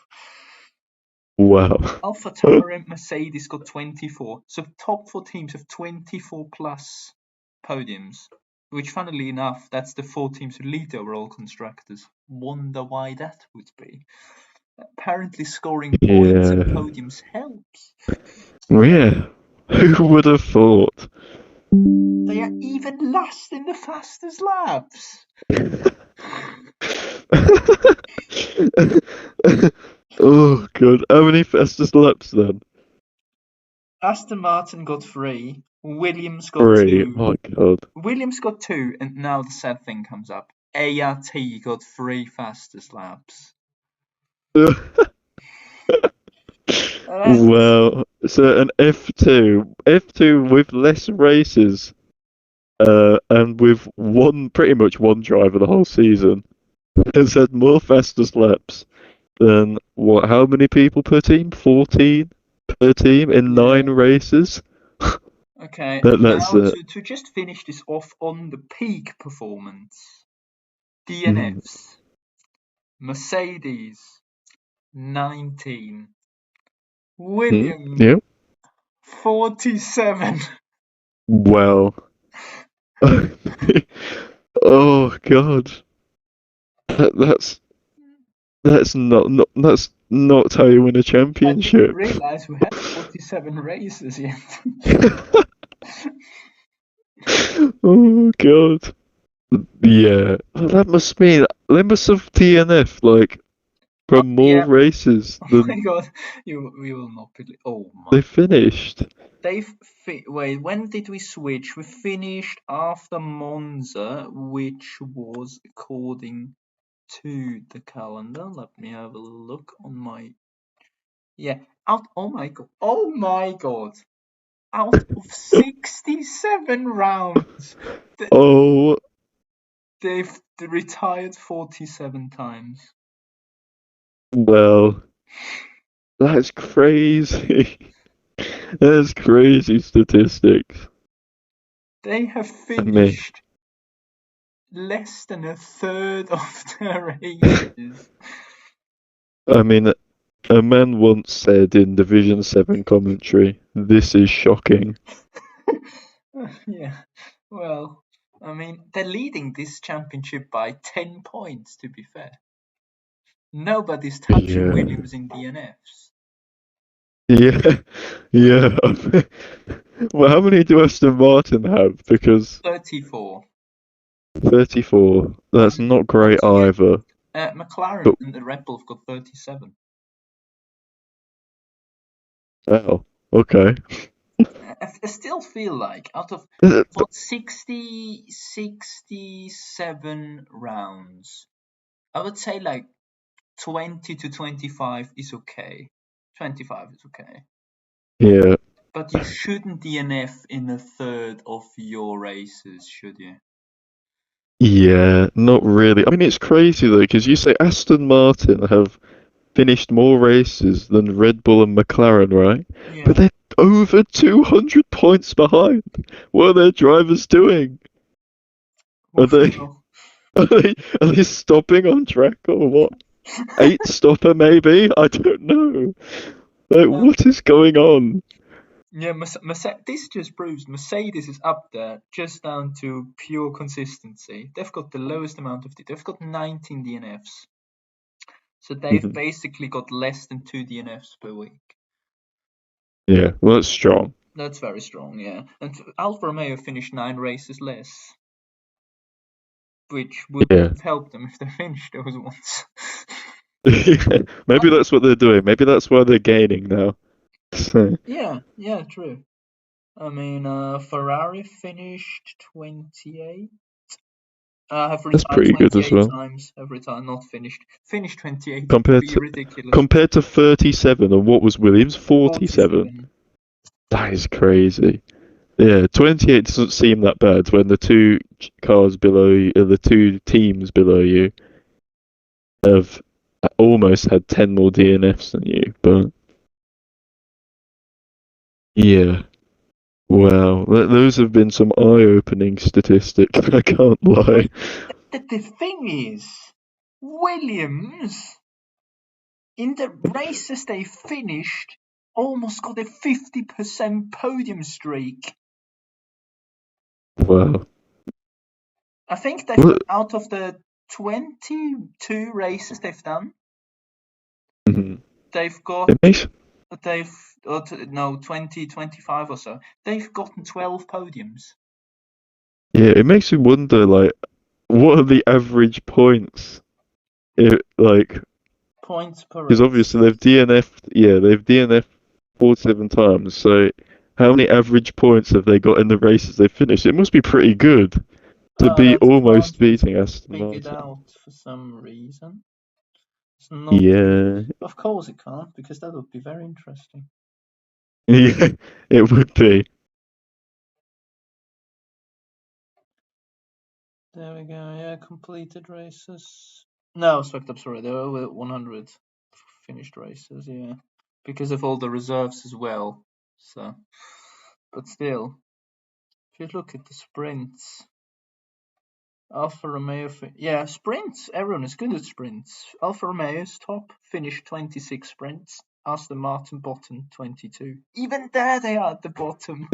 Wow. Alpha Tauri and Mercedes got 24. So the top 4 teams have 24 plus podiums, which funnily enough, that's the 4 teams who lead the overall constructors. Wonder why that would be. Apparently scoring points and Yeah. podiums helps. Yeah. Who would have thought? They are even last in the fastest laps. Oh god. How many fastest laps then? Aston Martin got 3, Williams got Three. 2. Oh god. Williams got 2, and now the sad thing comes up. ART got 3 fastest laps. That's Well, so an F2 with less races, and with pretty much one driver the whole season, has had more fastest laps than what? How many people per team? 14 per team in yeah. 9 races. Okay, and That's now it. to just finish this off on the peak performance. Mm. DNFs. Mercedes 19. Mm. Williams Yeah. 47. Well. Oh god. That's that's not how you win a I didn't championship. realize we had 47 races yet. Oh god. Yeah. That must mean they must have DNF like from more Yeah. races Oh my than god, we will not believe. Oh they my. finished. Wait, when did we switch? We finished after Monza, which was according to the calendar. Let me have a look on my. Yeah, out. Oh my god. Oh my god. Out of 67 rounds, Oh, they've retired 47 times. well, that's crazy. That's crazy statistics. They have I mean, finished less than a third of their races. I mean, a man once said in Division 7 commentary, this is shocking. Yeah, well, I mean, they're leading this championship by 10 points, to be fair. Nobody's touching Yeah. Williams in DNFs. Yeah. Yeah. Well, how many do Aston Martin have? Because 34. 34, that's not But great yeah, either. McLaren But, and the Red Bull have got 37. wow. Okay. I still feel like out of Uh, what 67 rounds, I would say like 20 to 25 is okay. 25 is okay. Yeah. But you shouldn't DNF in a third of your races, should you? Yeah, not really. I mean, it's crazy though, because you say Aston Martin have finished more races than Red Bull and McLaren, right? But Yeah. they're over 200 points behind. What are their drivers doing? Are they Well, are they stopping on track or what? Eight stopper maybe? I don't know. Like, well, what is going on? yeah. This just proves Mercedes is up there just down to pure consistency. They've got the lowest amount of. They've got 19 DNFs, so they've Mhm. basically got less than 2 DNFs per week. Yeah, well, that's strong. That's very strong, yeah. And Alfa Romeo finished 9 races less, which would Yeah. have helped them if they finished those ones. Maybe But that's what they're doing. Maybe that's why they're gaining now. So, yeah, yeah, true. I mean, Ferrari finished 28. Have that's retired pretty good as 28 well. times. Have retired, not finished. Finished 28 would Compared be to ridiculous. compared to 37, and what was Williams? 47. 47. That is crazy. Yeah, 28 doesn't seem that bad when the two cars below you, the two teams below you have almost had 10 more DNFs than you. But yeah, wow, those have been some eye-opening statistics. I can't lie. Well, the thing is, Williams, in the races they finished, almost got a 50% podium streak. Wow. I think they've Well, got out of the 22 races they've done, mhm. they've got It makes they've no 20 25 or so. They've gotten 12 podiums. yeah, it makes me wonder like what are the average points? Like Points per because race. obviously they've DNF'd 47 times. So how many average points have they got in the races they finished? It must be pretty good to be That can't almost be beating Aston figured Martin. out for some reason. It's not. Yeah, Of course it can't, because that would be very interesting. yeah, it would be. There we go. Yeah, completed races. No, swept up. Sorry, there were over 100 finished races. Yeah, because of all the reserves as well. So, but still, if you look at the sprints, Alfa Romeo, yeah, sprints. Everyone is good at sprints. Alfa Romeo's top finished 26 sprints. Aston Martin bottom 22. Even there, they are at the bottom.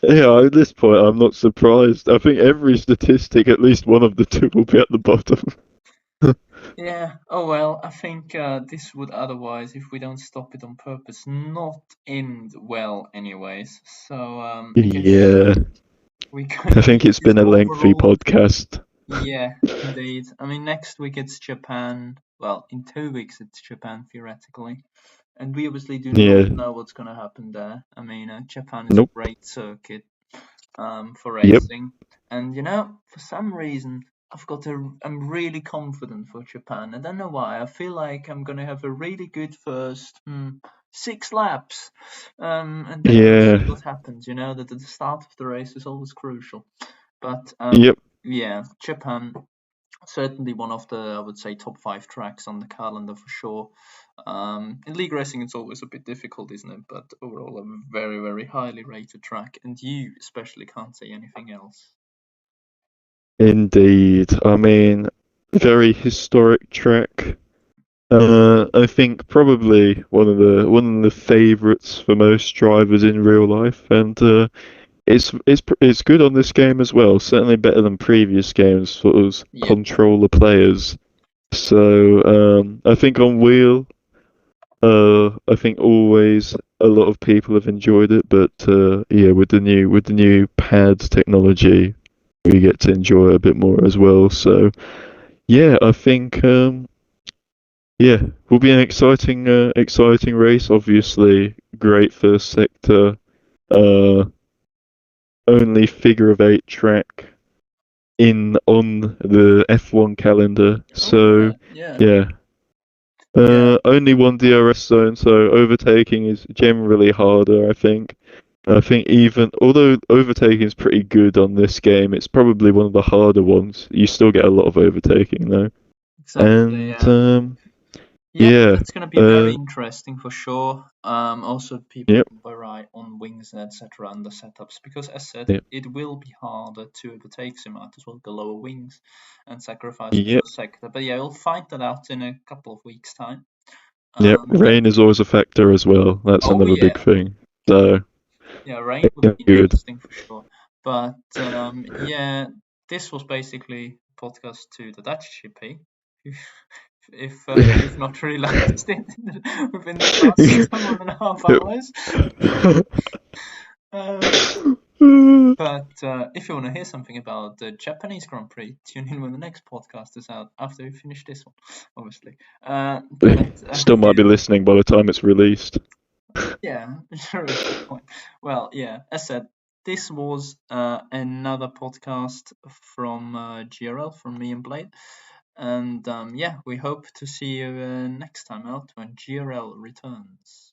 Yeah, at this point, I'm not surprised. I think every statistic, at least one of the two will be at the bottom. Yeah. Oh well. I think this would otherwise, if we don't stop it on purpose, not end well. Anyways, so I guess Yeah, we can I think keep it's this been a lengthy overall. podcast. Yeah, indeed. I mean, next week it's Japan. Well, in 2 weeks it's Japan theoretically, and we obviously do not Yeah. know what's going to happen there. I mean, Japan is a Nope. great circuit for Yep. racing, and for some reason I'm really confident for Japan. I don't know why. I feel like I'm going to have a really good first 6 laps, and then we'll see Yeah. what happens. That the start of the race is always crucial. But Yep. yeah, Japan certainly one of the, I would say, top 5 tracks on the calendar for sure. In league racing, it's always a bit difficult, isn't it? But overall, a very, very highly rated track, and you especially can't say anything else. Indeed. I mean, very historic track. I think probably one of the favourites for most drivers in real life, and it's good on this game as well. Certainly better than previous games for us Yeah, controller players. So I think on wheel, I think always a lot of people have enjoyed it, but yeah, with the new pad technology, we get to enjoy it a bit more as well. So yeah, I think yeah, will be an exciting race. Obviously, great first sector. Uh, only figure-of-8 track in on the F1 calendar. oh So yeah, yeah, yeah, only one DRS zone. So overtaking is generally harder, I think. I think even although overtaking is pretty good on this game, it's probably one of the harder ones. You still get a lot of overtaking though. exactly, And yeah. Yeah, yeah, that's going to be very uh, interesting for sure. Also, people yep, can vary on wings and etc. and the setups because, as said, yep, it will be harder to overtake, so you might as well go lower wings and sacrifice the yep, first sector. But yeah, we'll find that out in a couple of weeks' time. yep. Yeah. Rain is always a factor as well. That's Oh another big yeah, thing. So yeah. Rain would yeah, be good. interesting for sure. But yeah, this was basically a podcast to the Dutch GP. If you've not realized it within the past 1.5 hours. Uh, but if you want to hear something about the Japanese Grand Prix, tune in when the next podcast is out after we finish this one, obviously. But Still might be listening by the time it's released. yeah, very good point. Well, yeah, as said, this was another podcast from GRL, from me and Blade. And yeah, we hope to see you next time out when GRL returns.